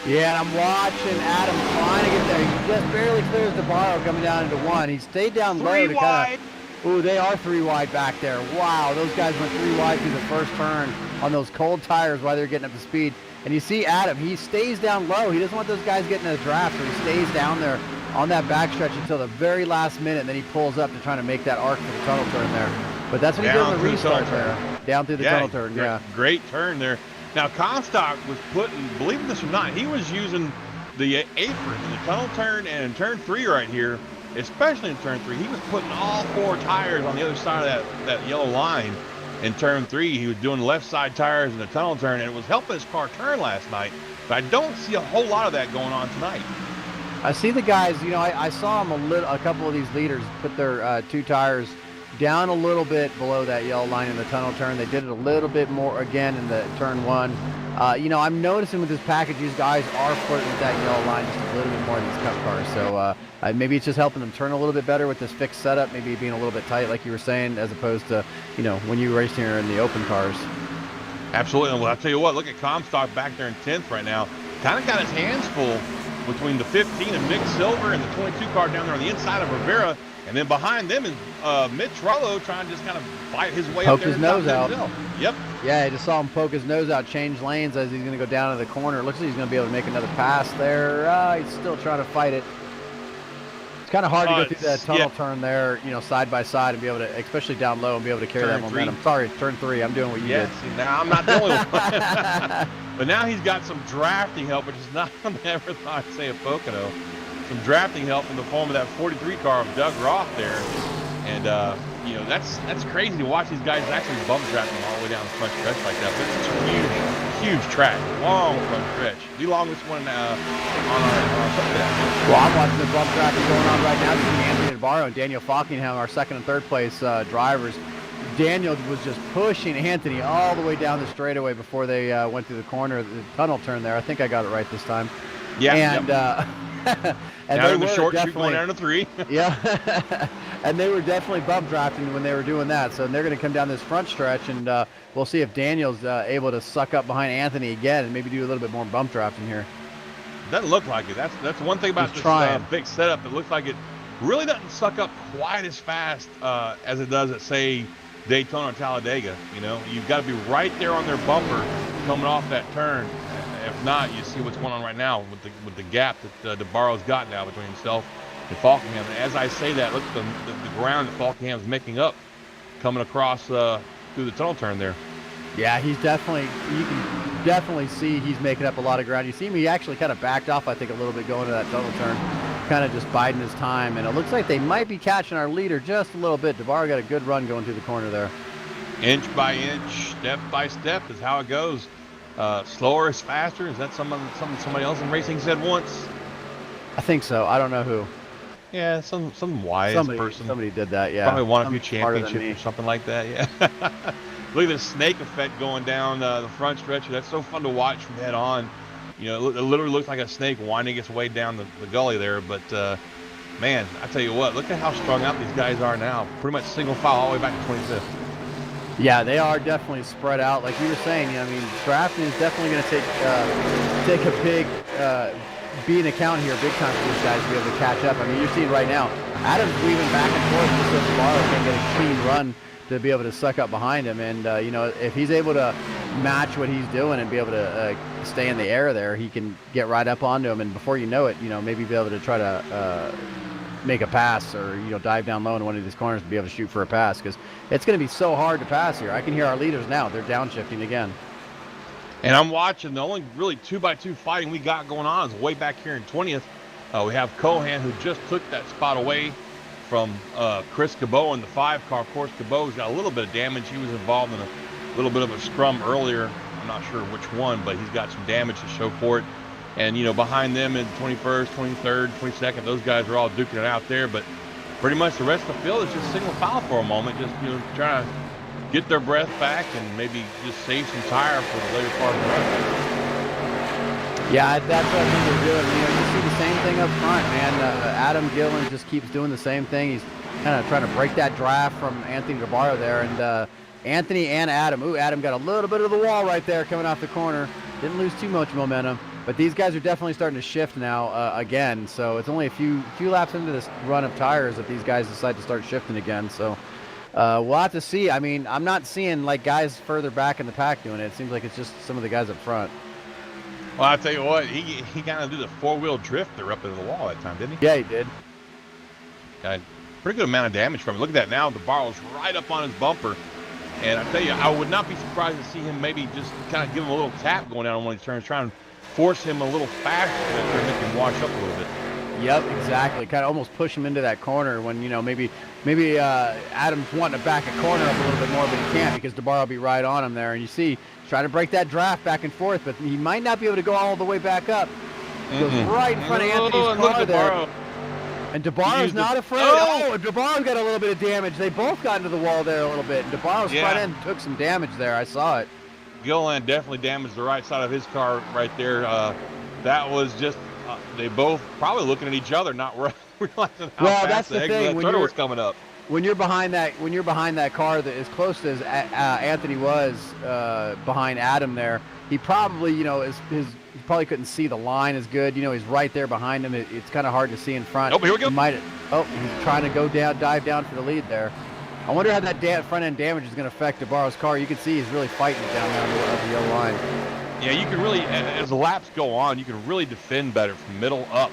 Yeah, and I'm watching Adam trying to get there. He just barely clears DeBarro coming down into 1. He stayed down low. 3 wide. Ooh, they are 3 wide back there. Wow, those guys went 3 wide through the first turn on those cold tires while they're getting up to speed. And you see Adam, he stays down low. He doesn't want those guys getting a draft, so he stays down there on that backstretch until the very last minute, and then he pulls up to try to make that arc for the tunnel turn there. But that's what he did on the restart there. Down through the tunnel turn, yeah. Great turn there. Now, Comstock was putting, believe this or not, he was using the apron in the tunnel turn and in turn 3 right here, especially in turn 3. He was putting all 4 tires on the other side of that yellow line. In turn 3, he was doing left side tires in the tunnel turn, and it was helping his car turn last night. But I don't see a whole lot of that going on tonight. I see the guys, I saw them a couple of these leaders put their 2 tires down a little bit below that yellow line in the tunnel turn. They did it a little bit more again in the turn 1. I'm noticing with this package, these guys are flirting with that yellow line just a little bit more in these cup cars. So maybe it's just helping them turn a little bit better with this fixed setup, maybe being a little bit tight like you were saying, as opposed to, when you race here in the open cars. Absolutely. Well, I'll tell you what, look at Comstock back there in 10th right now. Kind of got his hands full between the 15 of Nick Silver and the 22 car down there on the inside of Rivera. And then behind them is Mitch Rollo trying to just kind of fight his way up there. Poke his nose out. Yep. Yeah, I just saw him poke his nose out, change lanes as he's going to go down to the corner. Looks like he's going to be able to make another pass there. He's still trying to fight it. kind of hard to go through that tunnel yeah. turn there, side by side, and be able to, especially down low, and be able to carry Turn that three. momentum. Sorry, turn 3. I'm doing what you did. See, now I'm not the only one. But now he's got some drafting help, which is not something I ever thought I'd say at Pocono. Some drafting help in the form of that 43 car of Doug Roth there. And, that's crazy to watch these guys actually bump drafting all the way down the front stretch like that. But it's a huge track, long front stretch. The longest one on our track. Well, I'm watching the bump drafting going on right now between Anthony Navarro and Daniel Falkingham, our second and third place drivers. Daniel was just pushing Anthony all the way down the straightaway before they went through the corner, the tunnel turn there. I think I got it right this time. Yeah. And, and now they in the were short shoot definitely going down to 3. Yeah. And they were definitely bump drafting when they were doing that. So they're going to come down this front stretch, and we'll see if Daniel's able to suck up behind Anthony again and maybe do a little bit more bump drafting here. Doesn't look like it. That's one thing about this big setup. It looks like it really doesn't suck up quite as fast as it does at, say, Daytona or Talladega. You've got to be right there on their bumper coming off that turn. If not, you see what's going on right now with the gap that DeBarro's got now between himself and Falkingham. And as I say that, look at the ground that Falkingham's making up coming across through the tunnel turn there. Yeah, you can definitely see he's making up a lot of ground. You see him, he actually kind of backed off, I think, a little bit going to that tunnel turn, kind of just biding his time. And it looks like they might be catching our leader just a little bit. DeBarro got a good run going through the corner there. Inch by inch, step by step is how it goes. Slower is faster. Is that something somebody else in racing said once? I think so. I don't know who. Yeah, some wise person. Somebody did that, yeah. Probably won a few championships or something like that, yeah. Look at this snake effect going down the front stretch. That's so fun to watch from head on. It literally looks like a snake winding its way down the gully there. But, man, I tell you what, look at how strung out these guys are now. Pretty much single file all the way back to 25th. Yeah, they are definitely spread out. Like you were saying, drafting is definitely going to take a big be an account here, big time for these guys to be able to catch up. You're seeing right now, Adam's weaving back and forth just so DeBarro can get a clean run to be able to suck up behind him. And, if he's able to match what he's doing and be able to stay in the air there, he can get right up onto him. And before you know it, maybe be able to try to make a pass or, dive down low in one of these corners and be able to shoot for a pass, because it's going to be so hard to pass here. I can hear our leaders now. They're downshifting again. And I'm watching the only really 2x2 fighting we got going on is way back here in 20th. We have Cohan, who just took that spot away from Chris Cabot in the 5 car. Of course, Cabot's got a little bit of damage. He was involved in a little bit of a scrum earlier. I'm not sure which one, but he's got some damage to show for it. And, behind them in 21st, 23rd, 22nd, those guys are all duking it out there. But pretty much the rest of the field is just single file for a moment, just, trying to get their breath back and maybe just save some tire for the later part of the run. Yeah, that's what I think they're doing. You see the same thing up front, man. Adam Gillen just keeps doing the same thing. He's kind of trying to break that draft from Anthony DeBarro there. And Anthony and Adam. Ooh, Adam got a little bit of the wall right there coming off the corner. Didn't lose too much momentum. But these guys are definitely starting to shift now again. So it's only a few laps into this run of tires that these guys decide to start shifting again. So we'll have to see. I'm not seeing like guys further back in the pack doing it. It seems like it's just some of the guys up front. Well, I'll tell you what, he kind of did a 4-wheel drifter up into the wall that time, didn't he? Yeah, he did. Got pretty good amount of damage from it. Look at that now. DeBarro's right up on his bumper. And I tell you, I would not be surprised to see him maybe just kind of give him a little tap going down on one of these turns, trying to force him a little faster and make him wash up a little bit. Yep, exactly. Kind of almost push him into that corner when, maybe Adam's wanting to back a corner up a little bit more, but he can't because DeBarro will be right on him there. And you see, he's trying to break that draft back and forth, but he might not be able to go all the way back up. He goes right in front of Anthony's car there. And DeBarro's not afraid. Oh, DeBarro's got a little bit of damage. They both got into the wall there a little bit. And DeBarro's front end took some damage there. I saw it. Gilliland definitely damaged the right side of his car right there. That was just they both probably looking at each other, not realizing how fast the exit turtle was coming up. When you're behind that car that as close as Anthony was behind Adam there, he probably he probably couldn't see the line as good. He's right there behind him. It's kind of hard to see in front. Oh, here we go. He's trying to go down, dive down for the lead there. I wonder how that front end damage is going to affect DeBarro's car. You can see he's really fighting it down there the yellow line. Yeah, you can really, as the laps go on, you can really defend better from middle up.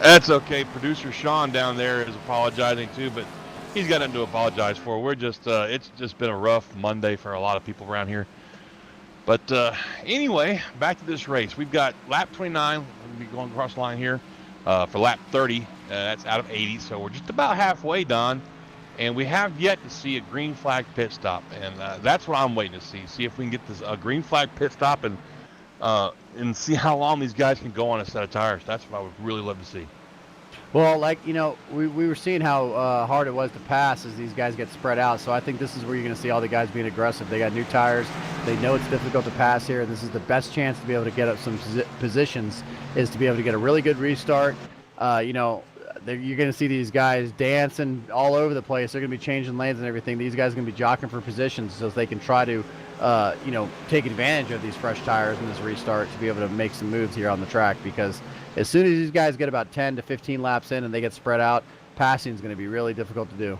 That's okay. Producer Sean down there is apologizing too, but he's got nothing to apologize for. We're just, it's just been a rough Monday for a lot of people around here. But anyway, back to this race. We've got lap 29. We'll be going across the line here for lap 30. That's out of 80, so we're just about halfway, Don. And we have yet to see a green flag pit stop, and that's what I'm waiting to see. See if we can get this green flag pit stop and see how long these guys can go on a set of tires. That's what I would really love to see. Well, like, you know, we were seeing how hard it was to pass as these guys get spread out. So I think this is where you're going to see all the guys being aggressive. They got new tires. They know it's difficult to pass here. This is the best chance to be able to get up some positions, is to be able to get a really good restart. You know, you're going to see these guys dancing all over the place. They're going to be changing lanes and everything. These guys are going to be jockeying for positions so they can try to, you know, take advantage of these fresh tires in this restart to be able to make some moves here on the track, because as soon as these guys get about 10 to 15 laps in and they get spread out, passing is going to be really difficult to do.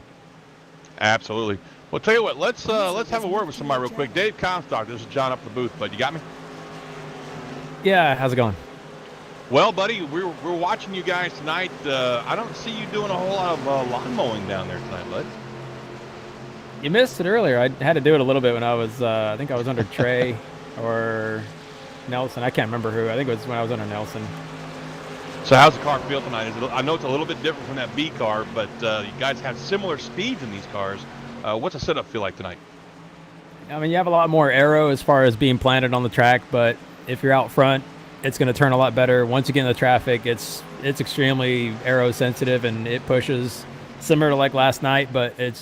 Absolutely. Well, tell you what, let's have a word with somebody real quick. Dave Comstock, this is John up the booth, bud. You got me? Yeah, how's it going? Well, buddy, we're watching you guys tonight. I don't see you doing a whole lot of lawn mowing down there tonight, bud. You missed it earlier. I had to do it a little bit when I was, I think I was under Trey or Nelson. I can't remember who. I think it was when I was under Nelson. So how's the car feel tonight? I know it's a little bit different from that B car, but you guys have similar speeds in these cars. What's the setup feel like tonight? I mean, you have a lot more aero as far as being planted on the track, but if you're out front, it's going to turn a lot better. Once you get in the traffic, it's extremely aero sensitive and it pushes similar to like last night, but it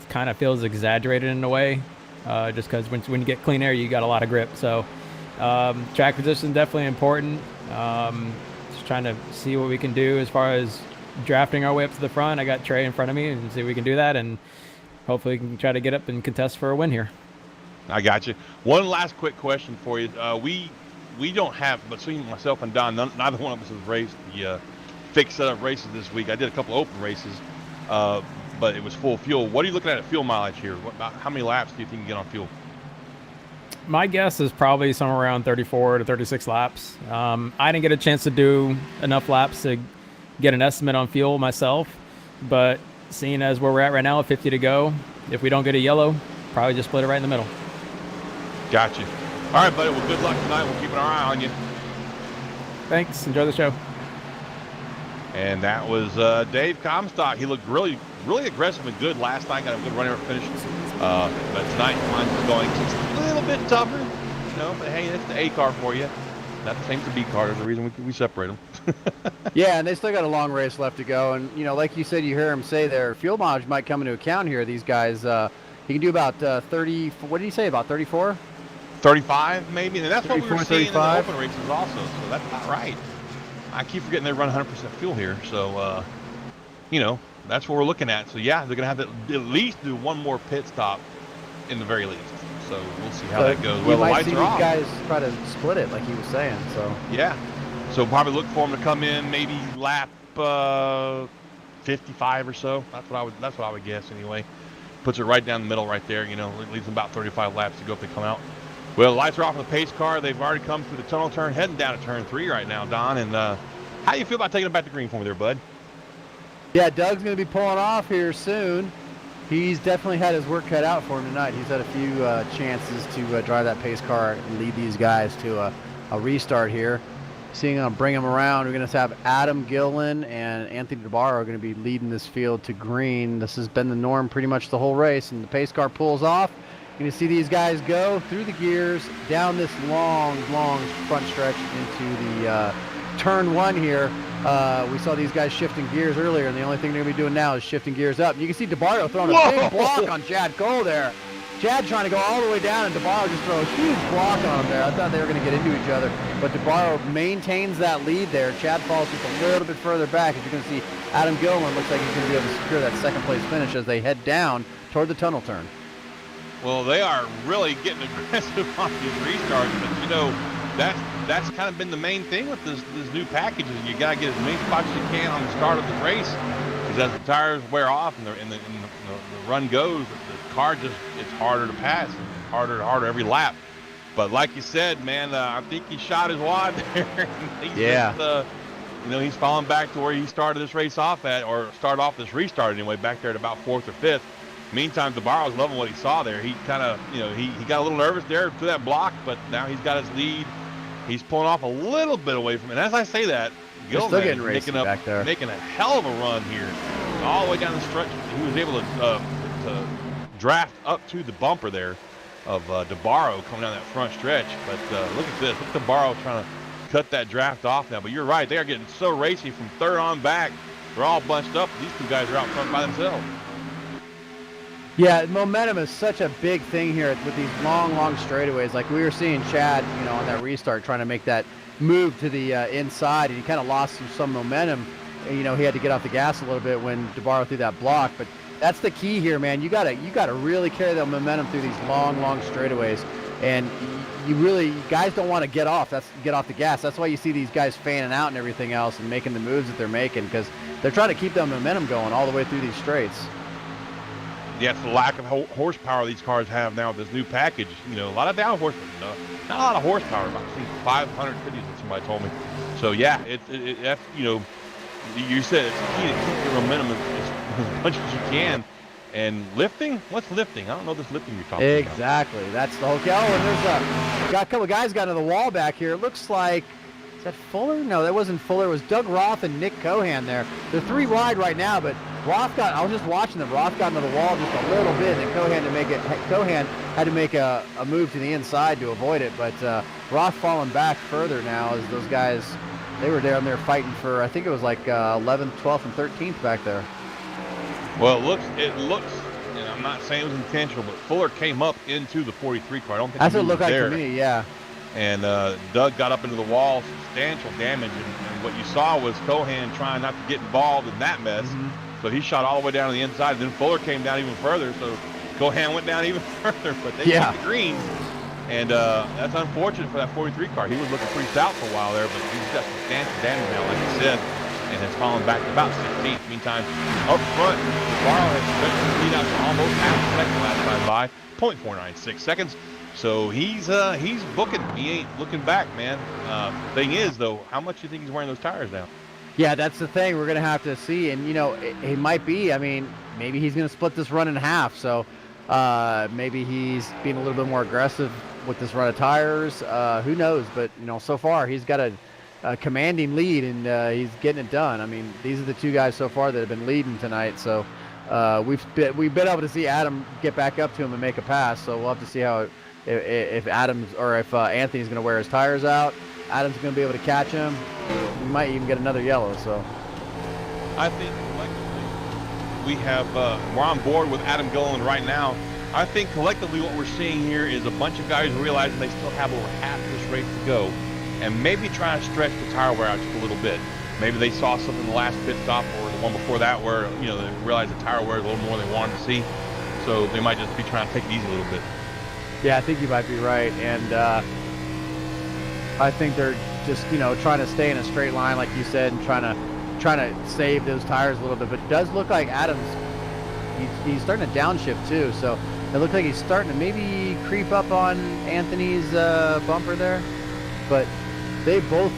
kind of feels exaggerated in a way, just because when you get clean air, you got a lot of grip. So track position definitely important. Just trying to see what we can do as far as drafting our way up to the front. I got Trey in front of me and see if we can do that, and hopefully we can try to get up and contest for a win here. I got you. One last quick question for you. We don't have, between myself and Don, neither one of us has raced the fixed set of races this week. I did a couple open races, but it was full fuel. What are you looking at fuel mileage here? How many laps do you think you get on fuel? My guess is probably somewhere around 34 to 36 laps. I didn't get a chance to do enough laps to get an estimate on fuel myself, but seeing as where we're at right now, 50 to go, if we don't get a yellow, probably just split it right in the middle. Got you. All right, buddy. Well, good luck tonight. We'll keep our eye on you. Thanks. Enjoy the show. And that was Dave Comstock. He looked really, really aggressive and good last night. Got a good runner finish. But tonight, mine's going just a little bit tougher. You know, but hey, that's the A car for you. Not the same as the B car. There's a reason we separate them. Yeah, and they still got a long race left to go. And, you know, like you said, you hear him say there, fuel mileage might come into account here. These guys, he can do about 30, what did he say, about 34? 35 maybe, and that's 34, what we were seeing 35. in the open races also, so that's not right. I keep forgetting they run 100% fuel here, so you know, that's what we're looking at. So yeah, they're gonna have to at least do one more pit stop in the very least, so we'll see how that goes. Well, the lights are off. Guys try to split it like he was saying, so yeah, so probably look for them to come in maybe lap 55 or so. That's what I would guess anyway. Puts it right down the middle right there, you know, leaves them about 35 laps to go if they come out. Well, the lights are off on the pace car. They've already come through the tunnel turn, heading down to turn 3 right now, Don. And how do you feel about taking it back to green for me there, bud? yeah, Doug's going to be pulling off here soon. He's definitely had his work cut out for him tonight. He's had a few chances to drive that pace car and lead these guys to a restart here. Seeing him bring him around, we're going to have Adam Gillen and Anthony DeBarro are going to be leading this field to green. This has been the norm pretty much the whole race, and the pace car pulls off. You're going to see these guys go through the gears down this long front stretch into the turn 1 here. We saw these guys shifting gears earlier, and the only thing they're going to be doing now is shifting gears up. And you can see DeBarro throwing a big block on Chad Cole there. Chad trying to go all the way down, and DeBarro just throw a huge block on him there. I thought they were going to get into each other, but DeBarro maintains that lead there. Chad falls just a little bit further back. As you can see, Adam Gilman looks like he's going to be able to secure that second place finish as they head down toward the tunnel turn. Well, they are really getting aggressive on these restarts, but you know, that's kind of been the main thing with this new package is you got to get as many spots as you can on the start of the race, because as the tires wear off and the run goes, the car it's harder to pass, and harder every lap. But like you said, man, I think he shot his wad there. he's falling back to where he started this race off at, or start off this restart anyway, back there at about 4th or 5th. Meantime, DeBarro's loving what he saw there. He kind of, he got a little nervous there to that block, but now he's got his lead. He's pulling off a little bit away from it. And as I say that, Gilman is making a hell of a run here, all the way down the stretch. He was able to draft up to the bumper there of DeBarro coming down that front stretch. But look at this. Look at DeBarro trying to cut that draft off now. But you're right. They are getting so racy from 3rd on back. They're all bunched up. These two guys are out front by themselves. Yeah, momentum is such a big thing here with these long straightaways. Like we were seeing Chad, on that restart trying to make that move to the inside, and he kind of lost some momentum. He had to get off the gas a little bit when DeBarro threw that block. But that's the key here, man. You gotta really carry that momentum through these long straightaways, and you guys don't want to get off the gas. That's why you see these guys fanning out and everything else and making the moves that they're making, because they're trying to keep that momentum going all the way through these straights. Yeah, it's the lack of horsepower these cars have now with this new package. A lot of down horsepower, not a lot of horsepower. About 550, somebody told me. So yeah, that's you said it's key to keep your momentum as much as you can. And lifting? What's lifting? I don't know this lifting you're talking about. Exactly, that's the whole. Oh, and there's got a couple of guys got into the wall back here. It looks like. Is that Fuller? No, that wasn't Fuller. It was Doug Roth and Nick Cohan there. They're 3 wide right now, but I was just watching them. Roth got into the wall just a little bit, and Cohan had to make a move to the inside to avoid it. But Roth falling back further now as those guys, they were down there fighting for, I think it was like 11th, 12th, and 13th back there. Well, it looks, and I'm not saying it was intentional, but Fuller came up into the 43 car. I don't think that's what it was looked like there. To me, yeah. And Doug got up into the wall, substantial damage, and what you saw was Cohan trying not to get involved in that mess. Mm-hmm. So he shot all the way down to the inside, and then Fuller came down even further, so Cohan went down even further, but they got the greens. And that's unfortunate for that 43 car. He was looking pretty stout for a while there, but he's got substantial damage now, like you said, and has fallen back to about 16th. Meantime, up front, DeBarro has stretched his lead out to almost half a second last time by, 0.496 seconds. So he's booking. He ain't looking back, man. Thing is, though, how much do you think he's wearing those tires now? Yeah, that's the thing. We're going to have to see. And, it might be. I mean, maybe he's going to split this run in half. So maybe he's being a little bit more aggressive with this run of tires. Who knows? But, so far he's got a commanding lead, and he's getting it done. I mean, these are the two guys so far that have been leading tonight. So we've been able to see Adam get back up to him and make a pass. So we'll have to see how if Adams or if Anthony's going to wear his tires out. Adams is going to be able to catch him. We might even get another yellow. So I think collectively we're on board with Adam Gilliland right now. I think collectively what we're seeing here is a bunch of guys realizing they still have over half this race to go, and maybe trying to stretch the tire wear out just a little bit. Maybe they saw something in the last pit stop or the one before that where they realized the tire wear is a little more than they wanted to see, so they might just be trying to take it easy a little bit. Yeah, I think you might be right, and I think they're just trying to stay in a straight line, like you said, and trying to save those tires a little bit. But it does look like Adams, he's starting to downshift too, so it looks like he's starting to maybe creep up on Anthony's bumper there. But they both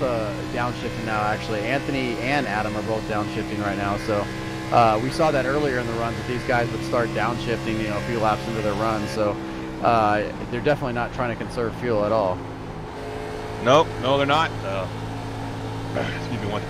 downshifting now. Actually, Anthony and Adam are both downshifting right now. So we saw that earlier in the runs that these guys would start downshifting, a few laps into their run. So they're definitely not trying to conserve fuel at all. No, they're not. Excuse me one.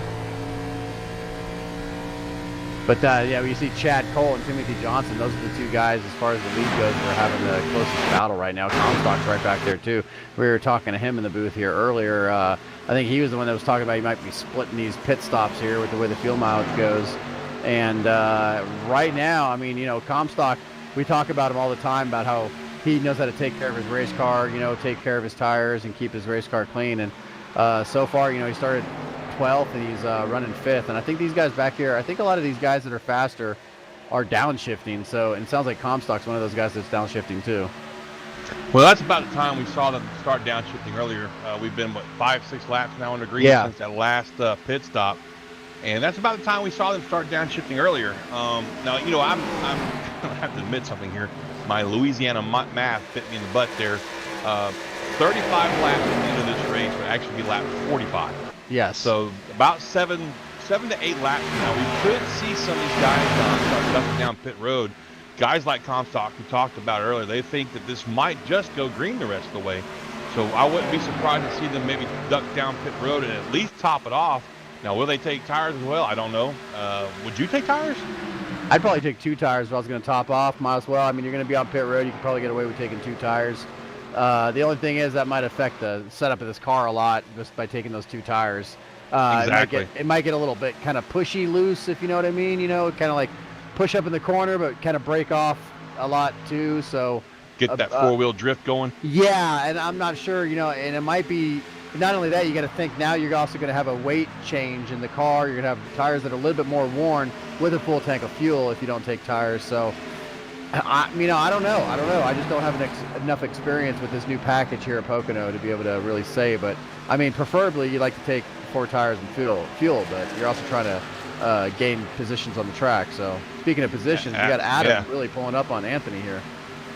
But yeah, we see Chad Cole and Timothy Johnson. Those are the two guys, as far as the lead goes, that are having the closest battle right now. Comstock's right back there too. We were talking to him in the booth here earlier. I think he was the one that was talking about he might be splitting these pit stops here with the way the fuel mileage goes. And right now, I mean, Comstock, we talk about him all the time about how he knows how to take care of his race car, take care of his tires and keep his race car clean. And so far, he started 12th and he's running 5th. And I think these guys back here, I think a lot of these guys that are faster are downshifting. So it sounds like Comstock's one of those guys that's downshifting too. Well, that's about the time we saw them start downshifting earlier. We've been, 5-6 laps now under green since that last pit stop. And that's about the time we saw them start downshifting earlier. Now, I'm going to have to admit something here. My Louisiana math bit me in the butt there. 35 laps at the end of this race would actually be lap 45. Yes. So about 7 to 8 laps now, we could see some of these guys start ducking down pit road. Guys like Comstock, who talked about earlier, they think that this might just go green the rest of the way. So I wouldn't be surprised to see them maybe duck down pit road and at least top it off. Now, will they take tires as well? I don't know. Would you take tires? I'd probably take 2 tires if I was going to top off. Might as well. I mean, you're going to be on pit road. You can probably get away with taking 2 tires. The only thing is that might affect the setup of this car a lot just by taking those 2 tires. Exactly. It might get a little bit kind of pushy loose, if you know what I mean. You know, kind of like push up in the corner, but kind of break off a lot too. So get that 4-wheel drift going. Yeah, and I'm not sure, you know, and it might be not only that, you got to think now you're also going to have a weight change in the car. You're going to have tires that are a little bit more worn with a full tank of fuel if you don't take tires. So, I don't know. I just don't have enough experience with this new package here at Pocono to be able to really say. But, I mean, preferably you like to take 4 tires and fuel, but you're also trying to gain positions on the track. So, speaking of positions, you got Adam really pulling up on Anthony here.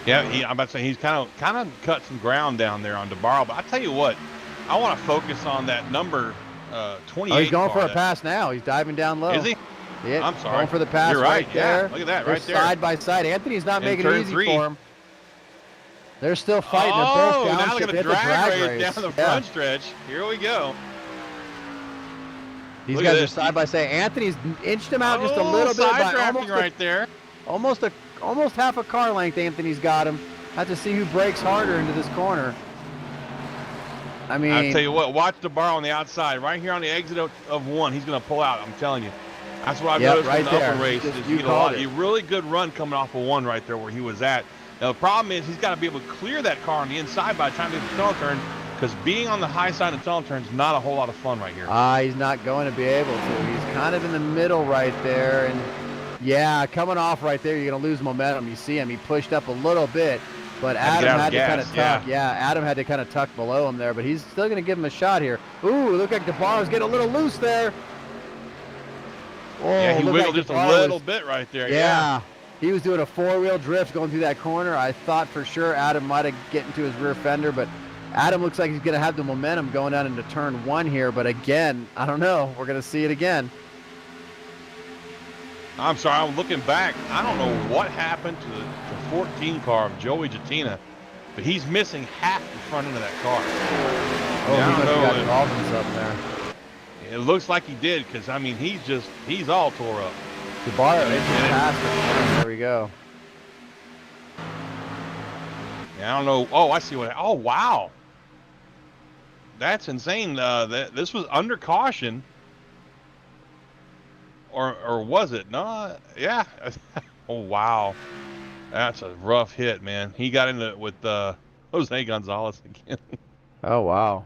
Yeah, I'm about to say he's kind of cut some ground down there on DeBarro. But I tell you what, I want to focus on that number 28. Oh, he's going car, for a pass now. He's diving down low. Is he? Yeah, I'm sorry. Going for the pass. You're right. there. Yeah, look at that They're right there. Side by side. Anthony's not making it easy 3. for him. They're still fighting. Oh, They're both now look at the drag race down the front stretch. Here we go. These Look guys at are side by side. Anthony's inched him out just a little bit. Side drafting right there. Almost half a car length. Anthony's got him. Have to see who brakes harder into this corner. I mean, I'll tell you what, watch DeBarro on the outside. Right here on the exit of 1, he's going to pull out. I'm telling you. That's what I've noticed in the upper race. A really good run coming off of 1 right there where he was at. Now, the problem is he's got to be able to clear that car on the inside by the time he gets the tunnel turn, because being on the high side of the tunnel turn is not a whole lot of fun right here. He's not going to be able to. He's kind of in the middle right there. And, yeah, coming off right there, you're going to lose momentum. You see him. He pushed up a little bit. But Adam had to kind of tuck. Yeah, Adam had to kind of tuck below him there, but he's still going to give him a shot here. Ooh, look like DeBarro's getting a little loose there. Oh, yeah, he wiggled just a little bit right there. Yeah, he was doing a 4-wheel drift going through that corner. I thought for sure Adam might have get into his rear fender, but Adam looks like he's going to have the momentum going down into turn 1 here. But again, I don't know. We're going to see it again. I'm sorry, I'm looking back. I don't know what happened to the 14 car of Joey Jattina, but he's missing half the front end of that car. Oh, he must have got involved in something there. It looks like he did, because, I mean, he's all tore up. DeBarro, there we go. Yeah, I don't know. Oh, I see what. Oh, wow. That's insane. This was under caution. Or was it? No, yeah. Oh, wow. That's a rough hit, man. He got into it with Jose Gonzalez again. Oh, wow.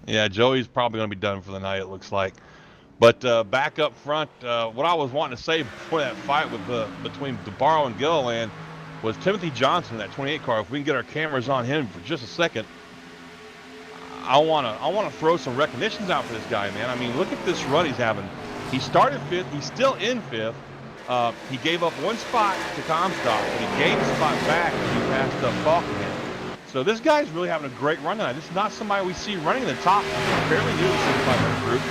Yeah, Joey's probably going to be done for the night, it looks like. But back up front, what I was wanting to say before that fight between DeBarro and Gilliland was Timothy Johnson, that 28 car. If we can get our cameras on him for just a second, I want to throw some recognitions out for this guy, man. I mean, look at this run he's having. He started 5th. He's still in 5th. He gave up 1 spot to Comstock, and he gained a spot back when he passed up Falk again. So this guy's really having a great run tonight. This is not somebody we see running in the top, fairly new to the Sim500 group,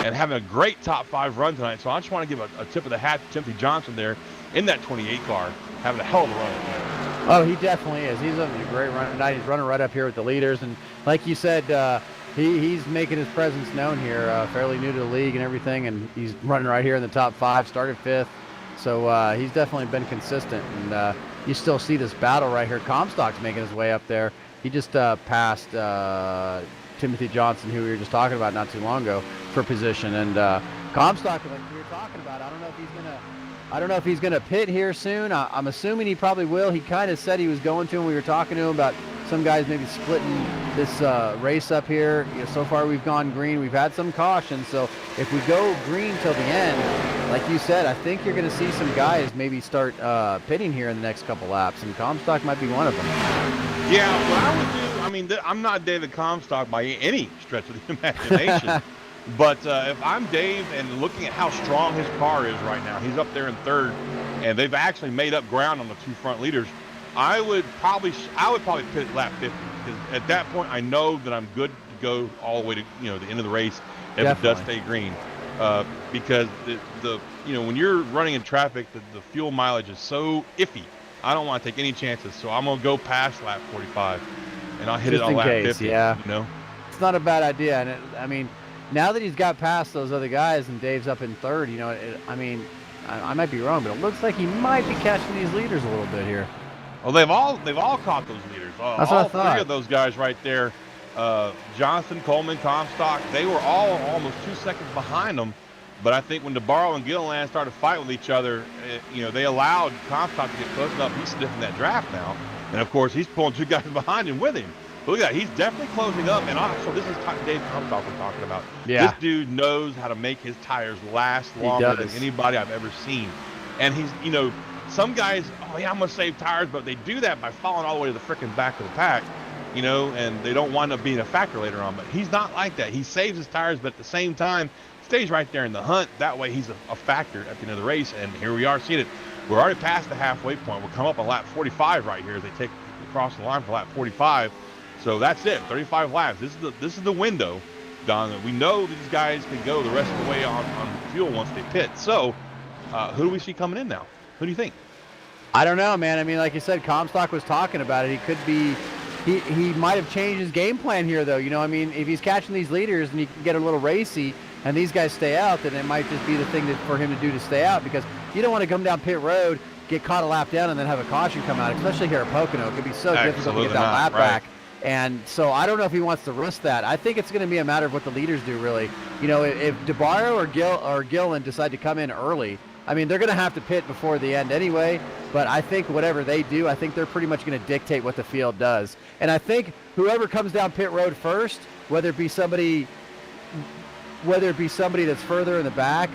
and having a great top 5 run tonight. So I just want to give a tip of the hat to Timothy Johnson there in that 28 car, having a hell of a run tonight. Oh, he definitely is. He's having a great run tonight. He's running right up here with the leaders, and like you said, he's making his presence known here. Fairly new to the league and everything, and he's running right here in the top 5. Started 5th, so he's definitely been consistent. And you still see this battle right here. Comstock's making his way up there. He just passed Timothy Johnson, who we were just talking about not too long ago, for position. And Comstock, like we were talking about, I don't know if he's gonna pit here soon. I'm assuming he probably will. He kind of said he was going to, and we were talking to him about some guys maybe splitting this race up here. You know, so far we've gone green. We've had some caution, so if we go green till the end, like you said, I think you're going to see some guys maybe start pitting here in the next couple laps, and Comstock might be one of them. Yeah, what I would do, I mean, I'm not David Comstock by any stretch of the imagination. But if I'm Dave and looking at how strong his car is right now, he's up there in 3rd, and they've actually made up ground on the 2 front leaders. I would probably pit lap 50, because at that point I know that I'm good to go all the way to the end of the race if Definitely. it does stay green, because the when you're running in traffic, the fuel mileage is so iffy. I don't want to take any chances, so I'm gonna go past lap 45, and I'll hit Just it on in lap case, 50. yeah. You know. It's not a bad idea, and I mean, now that he's got past those other guys and Dave's up in third, I mean, I might be wrong, but it looks like he might be catching these leaders a little bit here. Well, they've all caught those leaders. That's what I All thought. three of those guys right there, Johnson, Coleman, Comstock, they were all almost 2 seconds behind them. But I think when DeBarro and Gilliland started to fight with each other, they allowed Comstock to get close enough. He's sniffing that draft now, and of course he's pulling 2 guys behind him with him. But look at that, he's definitely closing up. And also, this is Dave Comstock we're talking about. Yeah. This dude knows how to make his tires last He longer than does. anybody I've ever seen. And he's, some guys, oh yeah, I'm gonna save tires, but they do that by falling all the way to the freaking back of the pack, and they don't wind up being a factor later on. But he's not like that. He saves his tires, but at the same time, stays right there in the hunt. That way, he's a factor at the end of the race. And here we are seeing it. We're already past the halfway point. We'll come up on lap 45 right here as they take across the line for lap 45. So that's it. 35 laps. This is the window, Don. We know these guys can go the rest of the way on fuel once they pit. So, who do we see coming in now? Who do you think? I don't know, man. I mean, like you said, Comstock was talking about it. He could be, he might have changed his game plan here, though. I mean, if he's catching these leaders and he can get a little racy and these guys stay out, then it might just be the thing for him to do to stay out, because you don't want to come down pit road, get caught a lap down, and then have a caution come out, especially here at Pocono. It could be so difficult to get that lap back. And so I don't know if he wants to risk that. I think it's going to be a matter of what the leaders do, really. If DeBarro or Gillen decide to come in early, I mean, they're going to have to pit before the end anyway, but I think whatever they do, I think they're pretty much going to dictate what the field does. And I think whoever comes down pit road first, whether it be somebody that's further in the back,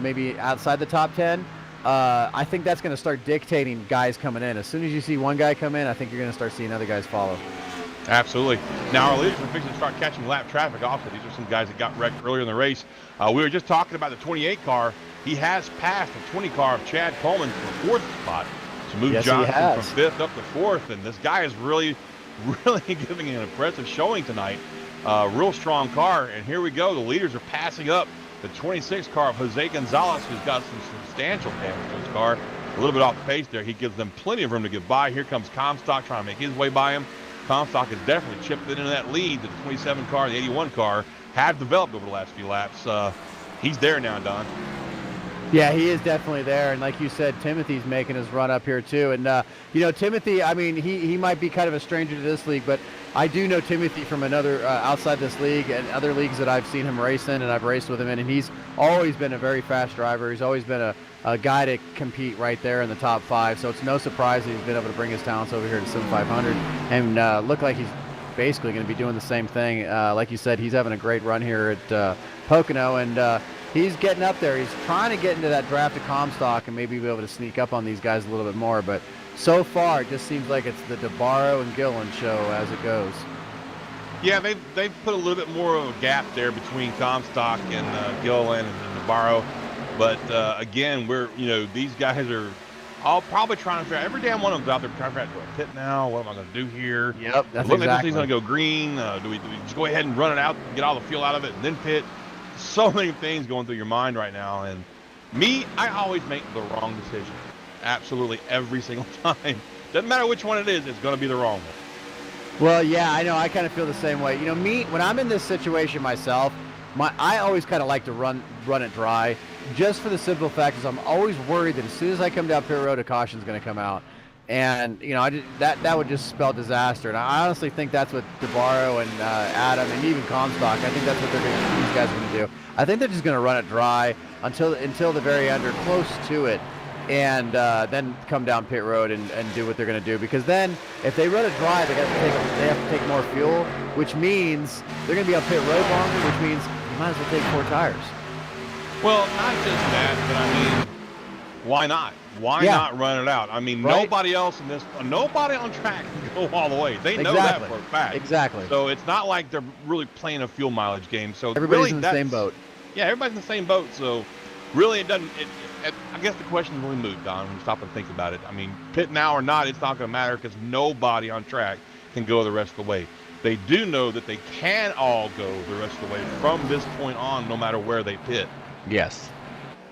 maybe outside the top 10, I think that's going to start dictating guys coming in. As soon as you see one guy come in, I think you're going to start seeing other guys follow. Absolutely. Now our leaders are fixing to start catching lap traffic also. These are some guys that got wrecked earlier in the race. We were just talking about the 28 car. He has passed the 20 car of Chad Coleman to the 4th spot. So moved Johnson from 5th up to 4th. And this guy is really giving an impressive showing tonight. Real strong car. And here we go. The leaders are passing up the 26 car of Jose Gonzalez, who's got some substantial damage to his car. A little bit off the pace there. He gives them plenty of room to get by. Here comes Comstock trying to make his way by him. Comstock has definitely chipped it into that lead that the 27 car and the 81 car have developed over the last few laps. He's there now, Don. Yeah, he is definitely there. And like you said, Timothy's making his run up here too. And, Timothy, I mean, he might be kind of a stranger to this league, but I do know Timothy from another outside this league and other leagues that I've seen him race in and I've raced with him in. And he's always been a very fast driver. He's always been a guy to compete right there in the top 5. So it's no surprise that he's been able to bring his talents over here to Sim500 and look like he's basically going to be doing the same thing. Like you said, he's having a great run here at Pocono, and he's getting up there. He's trying to get into that draft of Comstock and maybe be able to sneak up on these guys a little bit more. But so far, it just seems like it's the DeBarro and Gillen show as it goes. Yeah, they've put a little bit more of a gap there between Comstock and Gillen and DeBarro. But again, these guys are all probably trying to figure out, every damn one of them's out there trying to figure out, do I pit now? What am I going to do here? Yep, that's Looking exactly. like this thing's going to go green. Do we just go ahead and run it out, get all the fuel out of it, and then pit? So many things going through your mind right now. And me, I always make the wrong decision. Absolutely every single time. Doesn't matter which one it is, it's going to be the wrong one. Well, yeah, I know. I kind of feel the same way. Me, when I'm in this situation myself, I always kind of like to run it dry, just for the simple fact is I'm always worried that as soon as I come down pit road, a caution's going to come out. And, that would just spell disaster. And I honestly think that's what DeBarro and Adam and even Comstock, I think that's what these guys are going to do. I think they're just going to run it dry until the very end or close to it, and then come down pit road and do what they're going to do. Because then, if they run it dry, they have to take more fuel, which means they're going to be on pit road longer, which means you might as well take 4 tires. Well, not just that, but I mean, why not? Why not run it out? I mean, nobody else nobody on track can go all the way. They know that for a fact. Exactly. So it's not like they're really playing a fuel mileage game. So everybody's in the same boat. Yeah, everybody's in the same boat. So really, it doesn't. I guess the question is really moot, Don, when you stop and think about it. I mean, pit now or not, it's not going to matter because nobody on track can go the rest of the way. They do know that they can all go the rest of the way from this point on, no matter where they pit. Yes.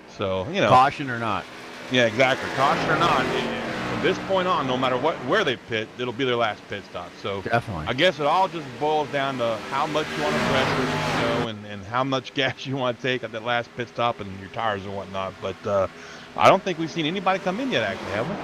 So, Caution or not. Yeah, exactly. Caution or not, from this point on, no matter where they pit, it'll be their last pit stop. So Definitely. I guess it all just boils down to how much you want to pressure, and how much gas you want to take at that last pit stop and your tires and whatnot. But I don't think we've seen anybody come in yet, actually, have we?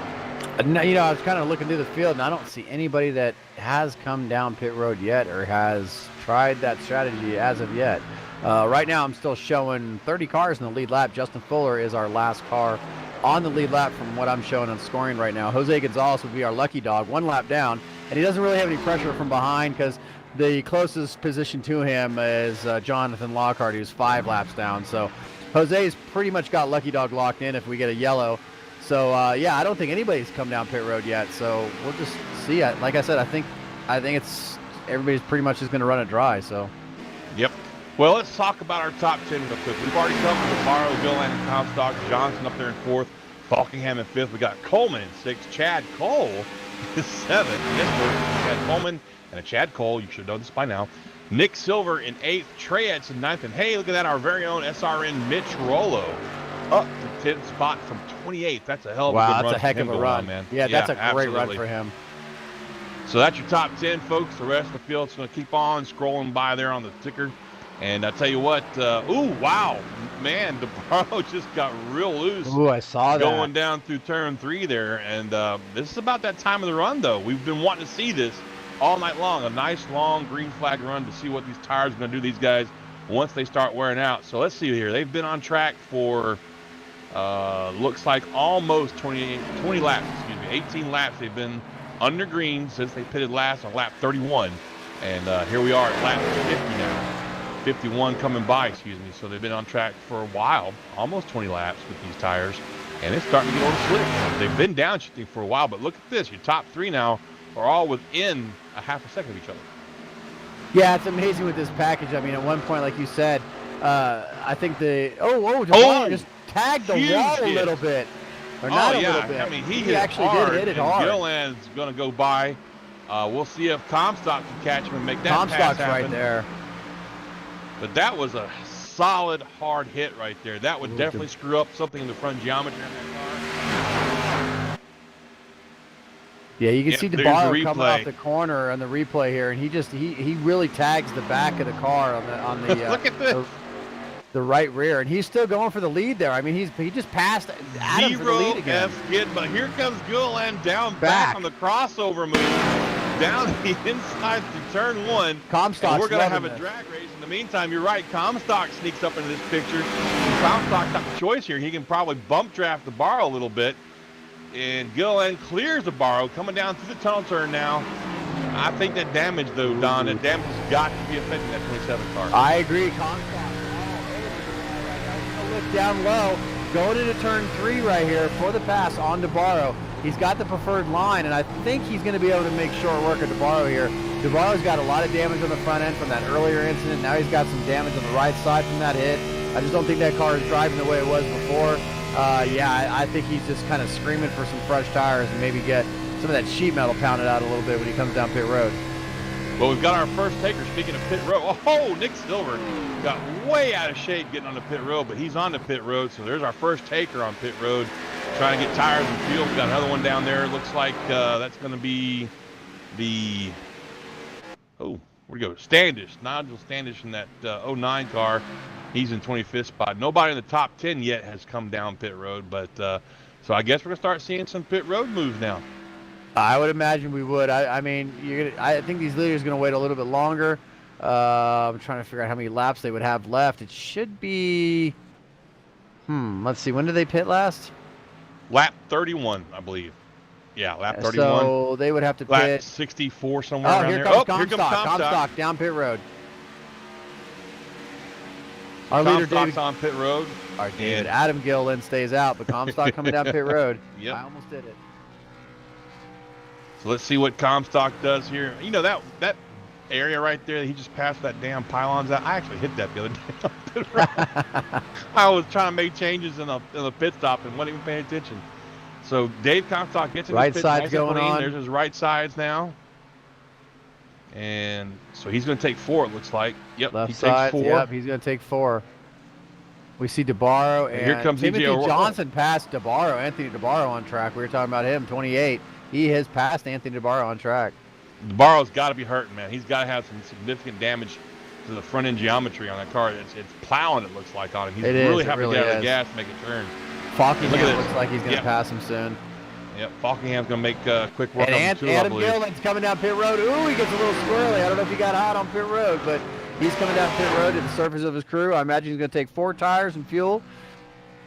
No, I was kind of looking through the field, and I don't see anybody that has come down pit road yet or has tried that strategy as of yet. Right now, I'm still showing 30 cars in the lead lap. Justin Fuller is our last car on the lead lap from what I'm showing on scoring right now. Jose Gonzalez would be our lucky dog, 1 lap down, and he doesn't really have any pressure from behind because the closest position to him is Jonathan Lockhart, who's 5 laps down. So Jose's pretty much got lucky dog locked in if we get a yellow. So yeah, I don't think anybody's come down pit road yet. So we'll just see. Like I said, I think it's everybody's pretty much just going to run it dry. So. Yep. Well, let's talk about our top 10 real quick. We've already covered Navarro, Gillan, and Comstock. Johnson up there in 4th. Falkingham in 5th. We got Coleman in 6th. Chad Cole is 7th. Yes, Chad Coleman and a Chad Cole. You should know this by now. Nick Silver in 8th. Treyetz in 9th. And hey, look at that. Our very own SRN Mitch Rollo up to 10th spot from 28th. That's a hell of a good run. Wow, that's a heck of a run, man. Yeah, that's a great absolutely. run for him. So that's your top 10, folks. The rest of the field's going to keep on scrolling by there on the ticker. And I tell you what, ooh, wow, man, DeBarro just got real loose. Ooh, I saw that. Going down through turn 3 there. And this is about that time of the run, though. We've been wanting to see this all night long. A nice, long green flag run to see what these tires are going to do these guys once they start wearing out. So let's see here. They've been on track for, looks like almost 20 laps, 18 laps. They've been under green since they pitted last on lap 31. And here we are at lap 50 now. 51 coming by, So they've been on track for a while, almost 20 laps with these tires, and it's starting to get a little slick. They've been downshifting for a while, but look at this. Your top 3 now are all within a half a second of each other. Yeah, it's amazing with this package. I mean, at one point, like you said, I think DeBarro just tagged the wall a little bit. Or not a little bit. I mean, he actually did hit it hard. Gilliland's going to go by. We'll see if Comstock can catch him and make that Comstock's pass happen. right there. But that was a solid, hard hit right there. That would definitely screw up something in the front geometry on that car. Yeah, you can see DeBarro coming off the corner on the replay here, and he really tags the back of the car on the look at this. The right rear, and he's still going for the lead there. I mean, he just passed Adam for the lead again. Skid, but here comes Gilliland down back on the crossover move. Down the inside to turn 1. Comstock's we're going to have a drag race. In the meantime, you're right. Comstock sneaks up into this picture. Comstock's got the choice here. He can probably bump draft DeBarro a little bit. And Gilliland clears DeBarro coming down through the tunnel turn now. I think that damage, though, Don, that damage has got to be affecting that 27 car. I agree. Comstock. Lift down low. Going into turn 3 right here for the pass on DeBarro. He's got the preferred line, and I think he's going to be able to make short work of DeBarro here. DeBarro's got a lot of damage on the front end from that earlier incident. Now he's got some damage on the right side from that hit. I just don't think that car is driving the way it was before. I think he's just kind of screaming for some fresh tires and maybe get some of that sheet metal pounded out a little bit when he comes down pit road. Well, we've got our first taker. Speaking of pit road, Nick Silver got way out of shape getting on the pit road, but he's on the pit road, so there's our first taker on pit road. Trying to get tires in the field. We've got another one down there. Looks like that's going to be the, where'd he go? Standish. Nigel Standish in that 09 car. He's in 25th spot. Nobody in the top 10 yet has come down pit road, but so I guess we're going to start seeing some pit road moves now. I would imagine we would. I think these leaders are going to wait a little bit longer. I'm trying to figure out how many laps they would have left. It should be, let's see. When did they pit last? Lap 31, I believe. Yeah, lap 31. So they would have to lap pit 64 somewhere around here there. Comes Comstock. Comstock down pit road. Our leader Comstock's on pit road. Our David Adam Gilliland stays out, but Comstock coming down pit road. Yep. I almost did it. So let's see what Comstock does here. You know that area right there, he just passed that damn pylons out. I actually hit that the other day. I was trying to make changes in the pit stop and wasn't even paying attention. So Dave Comstock gets in right his pit. side's going on. There's his right sides now. And so he's going to take 4, it looks like. Yep, Left he side. takes 4. Yep, he's going to take 4. We see DeBarro and here comes Timothy EJ Johnson passed DeBarro, Anthony DeBarro on track. We were talking about him, 28. He has passed Anthony DeBarro on track. DeBarro's got to be hurting, man. He's got to have some significant damage to the front end geometry on that car. It's plowing, it looks like, on him. He's really having to get out of the gas to make it turn. Falkingham looks like he's going to pass him soon. Yep, Falkingham's going to make quick work and of him too, I Adam believe. Gillen's coming down pit road. Ooh, he gets a little squirrely. I don't know if he got hot on pit road, but he's coming down pit road to the surface of his crew. I imagine he's going to take 4 tires and fuel.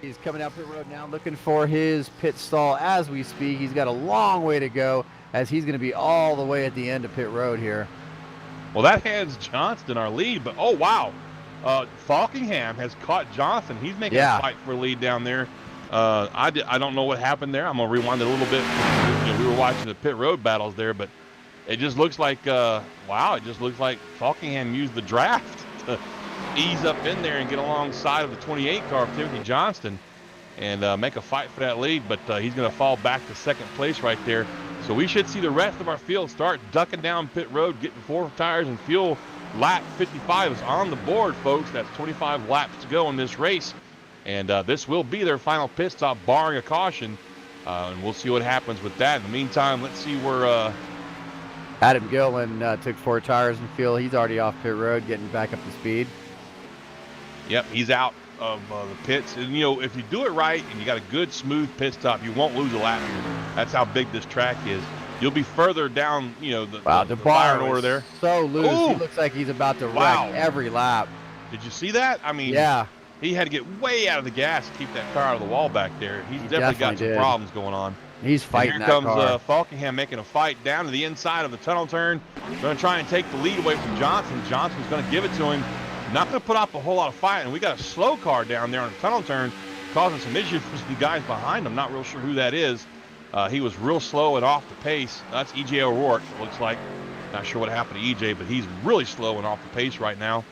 He's coming down pit road now looking for his pit stall as we speak. He's got a long way to go as he's going to be all the way at the end of pit road here. Well, that hands Johnston our lead, but oh, wow. Falkingham has caught Johnson. He's making a fight for a lead down there. I don't know what happened there. I'm going to rewind it a little bit. We were watching the pit road battles there, but it just looks like, wow, it just looks like Falkingham used the draft to ease up in there and get alongside of the 28 car of Timothy Johnston and make a fight for that lead, but he's going to fall back to second place right there. So we should see the rest of our field start ducking down pit road, getting 4 tires and fuel. Lap 55 is on the board, folks. That's 25 laps to go in this race. And this will be their final pit stop, barring a caution. And we'll see what happens with that. In the meantime, let's see where... Adam Gillen took 4 tires and fuel. He's already off pit road, getting back up to speed. Yep, he's out of the pits. And, if you do it right and you got a good, smooth pit stop, you won't lose a lap here. That's how big this track is. You'll be further down, the fire order there. So loose. Ooh. He looks like he's about to wreck every lap. Did you see that? I mean, he had to get way out of the gas to keep that car out of the wall back there. He's definitely got some problems going on. He's fighting that car. Here comes Falkingham making a fight down to the inside of the tunnel turn. Going to try and take the lead away from Johnson. Johnson's going to give it to him. Not going to put up a whole lot of fight. And we got a slow car down there on the tunnel turn causing some issues for some guys behind him. Not real sure who that is. He was real slow and off the pace. That's EJ O'Rourke, it looks like. Not sure what happened to EJ, but he's really slow and off the pace right now.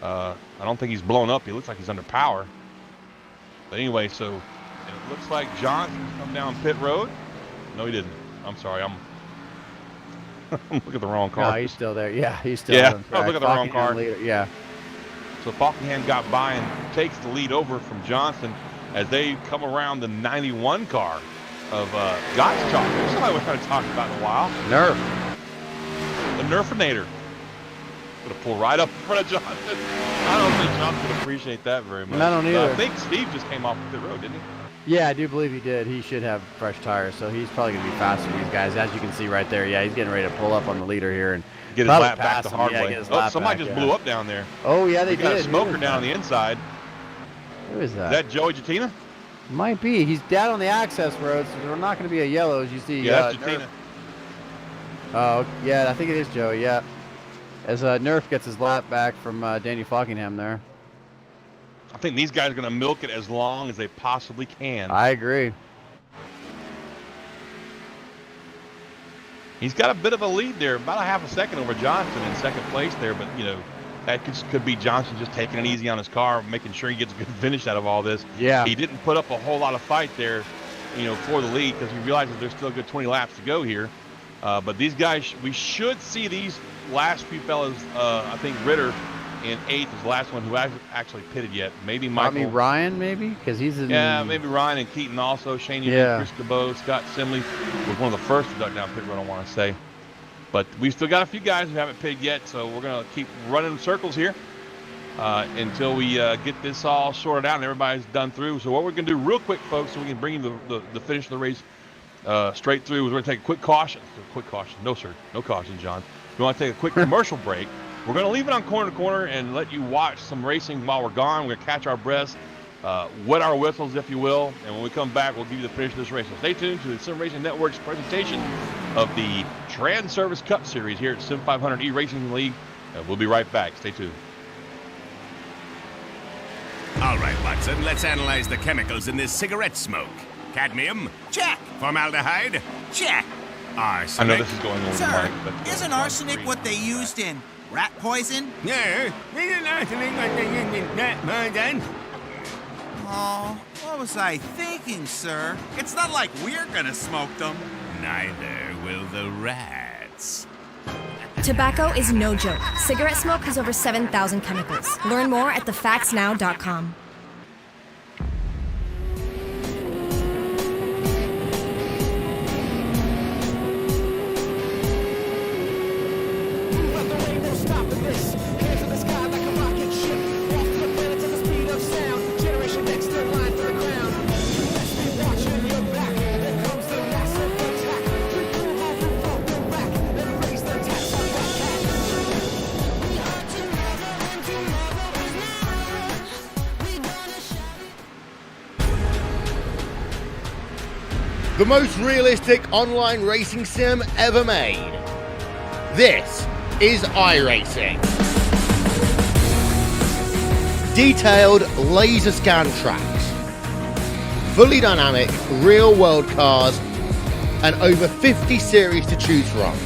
I don't think he's blown up. He looks like he's under power. But anyway, so it looks like Johnson's come down pit road. No, he didn't. I'm sorry. I'm looking at the wrong car. No, he's still there. Yeah, he's still there. on track. I was looking at the wrong car. Yeah. So Falkingham got by and takes the lead over from Johnson as they come around the 91 car of Gottschalk. There's somebody we're going to talk about in a while. Nerf. The Nerfinator. Going to pull right up in front of Johnson. I don't think Johnson would appreciate that very much. I don't either. I think Steve just came off the road, didn't he? Yeah, I do believe he did. He should have fresh tires, so he's probably going to be faster than these guys. As you can see right there, yeah, he's getting ready to pull up on the leader here and get his lap back the hard way. Oh, somebody just blew up down there. Oh, yeah, they did. Got a smoker down on the inside. Who is that? Is that Joey Jatina? Might be. He's down on the access road, so there's not going to be a yellow, as you see. Yeah, that's Jatina. Oh, yeah, I think it is Joey, yeah. As Nerf gets his lap back from Danny Falkingham there. I think these guys are going to milk it as long as they possibly can. I agree. He's got a bit of a lead there, about a half a second over Johnson in second place there, but, that could be Johnson just taking it easy on his car, making sure he gets a good finish out of all this. Yeah. He didn't put up a whole lot of fight there, for the lead because he realizes there's still a good 20 laps to go here. But these guys, we should see these last few fellas. I think Ritter in 8th is the last one who actually pitted yet. Maybe Michael. Maybe Ryan, maybe? Because he's in... Yeah, maybe Ryan and Keaton also. Shane Chris Cabot, Scott Simley was one of the first to duck down pit road, I want to say. But we've still got a few guys who haven't pitted yet, so we're going to keep running circles here until we get this all sorted out and everybody's done through. So what we're going to do real quick, folks, so we can bring you the finish of the race straight through, is we're going to take a quick caution. No, sir. No caution, John. We want to take a quick commercial break. We're going to leave it on corner to corner and let you watch some racing while we're gone. We're going to catch our breaths, wet our whistles, if you will. And when we come back, we'll give you the finish of this race. So stay tuned to the Sim Racing Network's presentation of the Transervice Cup Series here at Sim500 E-Racing League. We'll be right back. Stay tuned. All right, Watson, let's analyze the chemicals in this cigarette smoke. Cadmium? Check. Formaldehyde? Check. Arsenic? I know this is going on, Sir, Mike, but isn't arsenic what they used in rat poison? No, isn't arsenic what they used in rat poison? Oh, what was I thinking, sir? It's not like we're gonna smoke them. Neither will the rats. Tobacco is no joke. Cigarette smoke has over 7,000 chemicals. Learn more at thefactsnow.com. The most realistic online racing sim ever made. This is iRacing. Detailed laser scan tracks, fully dynamic real world cars, and over 50 series to choose from.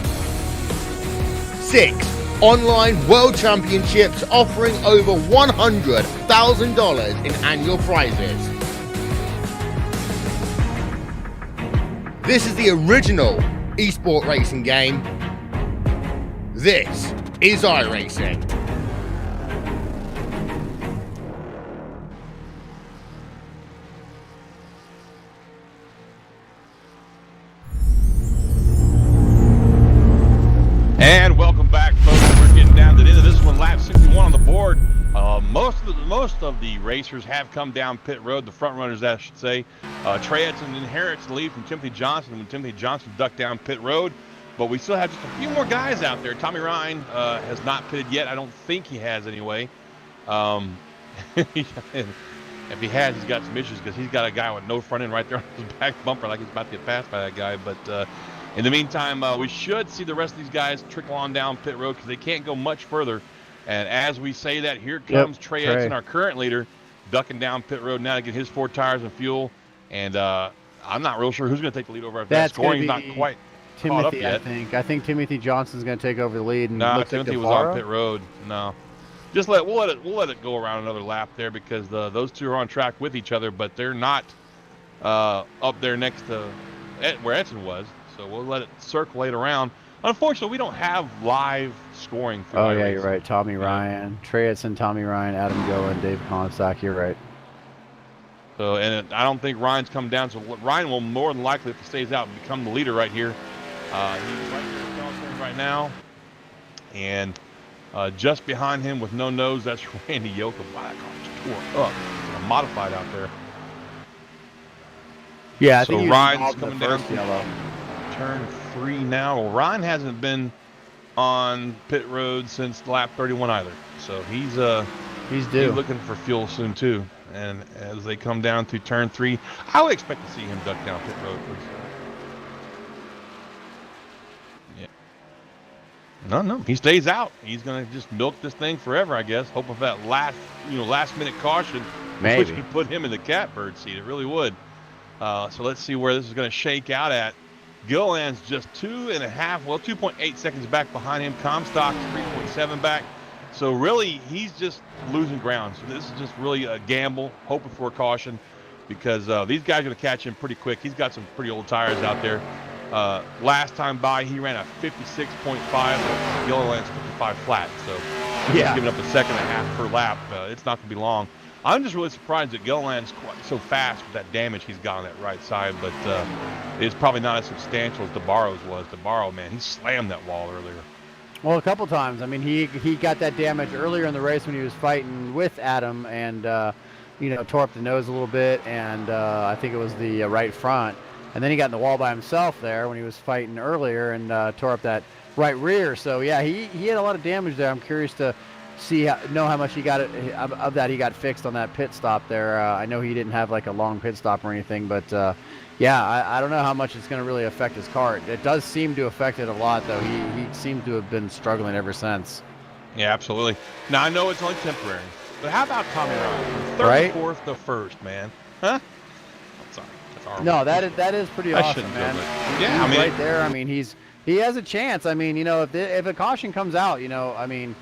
6 online world championships offering over $100,000 in annual prizes. This is the original esport racing game. This is iRacing. And welcome back, folks. We're getting down to the end of this one. Lap 61 on the board. Most of the racers have come down pit road. The front runners, I should say. Trey Edson inherits the lead from Timothy Johnson when Timothy Johnson ducked down pit road. But we still have just a few more guys out there. Tommy Ryan has not pitted yet. I don't think he has anyway. If he has, he's got some issues because he's got a guy with no front end right there on his back bumper like he's about to get passed by that guy. But in the meantime, we should see the rest of these guys trickle on down pit road because they can't go much further. And as we say that, here comes Trey Edson, our current leader, ducking down pit road now to get his 4 tires and fuel. And I'm not real sure who's going to take the lead over after that. Scoring's not quite caught up yet. I think Timothy Johnson's going to take over the lead. And no, Timothy was on pit road. No, just we'll let it go around another lap there because those two are on track with each other, but they're not up there next to where Edson was. So we'll let it circulate around. Unfortunately, we don't have live scoring for yeah, you're right. Tommy Ryan, Trey Edson, Tommy Ryan, Adam Gillen, Dave Constock. You're right. So, I don't think Ryan's come down. So Ryan will more than likely, if he stays out, become the leader right here. He's right here right now. And just behind him with no nose, that's Randy Yoka. Wow, that car just tore up. Modified out there. Yeah, I so think Ryan's coming down yellow. Turn 3 now. Well, Ryan hasn't been on pit road since lap 31 either. So he's due. He's looking for fuel soon too. And as they come down to turn 3, I would expect to see him duck down pit road pretty soon. Yeah. No, he stays out. He's gonna just milk this thing forever, I guess. Hoping for that last minute caution, maybe, which would put him in the catbird seat. It really would. So let's see where this is going to shake out at. Gilliland's just 2.8 seconds back behind him. Comstock's 3.7 back. So really, he's just losing ground. So this is just really a gamble, hoping for a caution, because these guys are going to catch him pretty quick. He's got some pretty old tires out there. Last time by, he ran a 56.5. Gilliland's 55 flat. So he's giving up a second and a half per lap. It's not going to be long. I'm just really surprised that Gilliland's so fast with that damage he's got on that right side, but it's probably not as substantial as DeBarro's was. DeBarro, man, he slammed that wall earlier. Well, a couple times. I mean, he got that damage earlier in the race when he was fighting with Adam and, tore up the nose a little bit, and I think it was the right front. And then he got in the wall by himself there when he was fighting earlier and tore up that right rear. So, yeah, he had a lot of damage there. I'm curious to know how much he got of that he got fixed on that pit stop there. I know he didn't have like a long pit stop or anything, but I don't know how much it's going to really affect his car. It does seem to affect it a lot, though. He seems to have been struggling ever since. Yeah, absolutely. Now I know it's only temporary, but how about Tommy Ryan? 34th to first, man. Huh? I'm sorry. That's horrible. No, that is pretty awesome, man. Yeah, I mean, right there. I mean, he has a chance. I mean, if a caution comes out, I mean,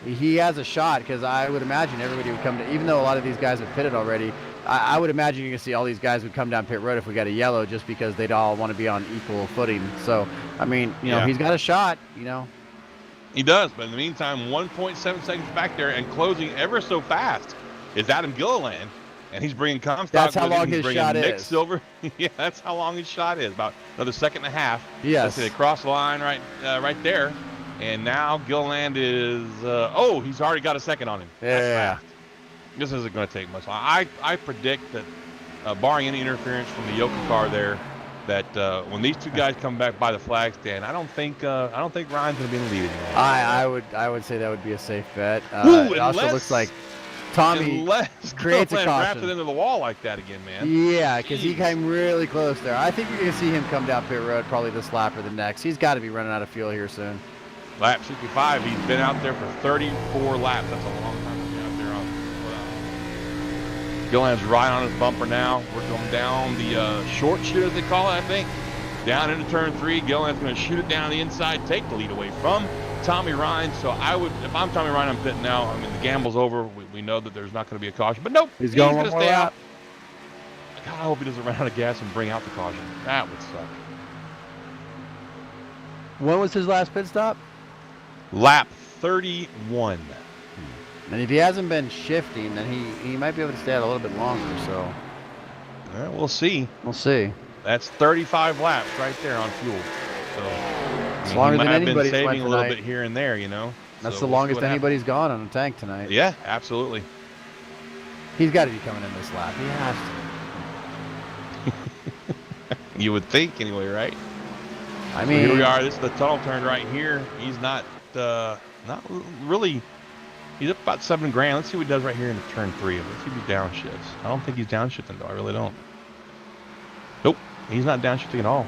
he has a shot, because I would imagine everybody would come to, even though a lot of these guys have pitted already, I would imagine you're going to see all these guys would come down pit road if we got a yellow, just because they'd all want to be on equal footing. So, I mean, he's got a shot, He does, but in the meantime, 1.7 seconds back there and closing ever so fast is Adam Gilliland, and he's bringing Comstock. That's how with him. long He's his bringing shot Nick is. Silver. Yeah, that's how long his shot is. About another second and a half. Yes. They cross the line right there, and now Gilliland is. He's already got a second on him. Yeah. This isn't going to take much. I predict that, barring any interference from the Yoka car there, that when these two guys come back by the flag stand, I don't think Ryan's going to be in the lead anymore. I would say that would be a safe bet. Ooh, it also looks like Tommy creates a wraps it caution. into the wall like that again, man. Yeah, because he came really close there. I think you're going to see him come down pit road probably this lap or the next. He's got to be running out of fuel here soon. Lap 65, he's been out there for 34 laps. That's a long time to be out there on. Gilliland's right on his bumper now. We're going down the short shoot, as they call it, I think. Down into turn 3. Gilliland's going to shoot it down the inside, take the lead away from Tommy Ryan. So if I'm Tommy Ryan, I'm pitting now. I mean, the gamble's over. We know that there's not going to be a caution. But nope, he's going to one stay more out. lap. God, I hope he doesn't run out of gas and bring out the caution. That would suck. When was his last pit stop? Lap 31. And if he hasn't been shifting, then he might be able to stay out a little bit longer. So We'll see. We'll see. That's 35 laps right there on fuel. So it's longer than anybody's been saving went a little tonight. bit here and there, you know. That's So the we'll see longest what happens. anybody's gone on a tank tonight. Yeah, absolutely. He's got to be coming in this lap. He has to. You would think anyway, right? I So mean, here we are. This is the tunnel turn right here. He's not really. He's up about 7 grand. Let's see what he does right here in the turn 3. Let's see if he downshifts. I don't think he's downshifting though. I really don't. Nope, he's not downshifting at all.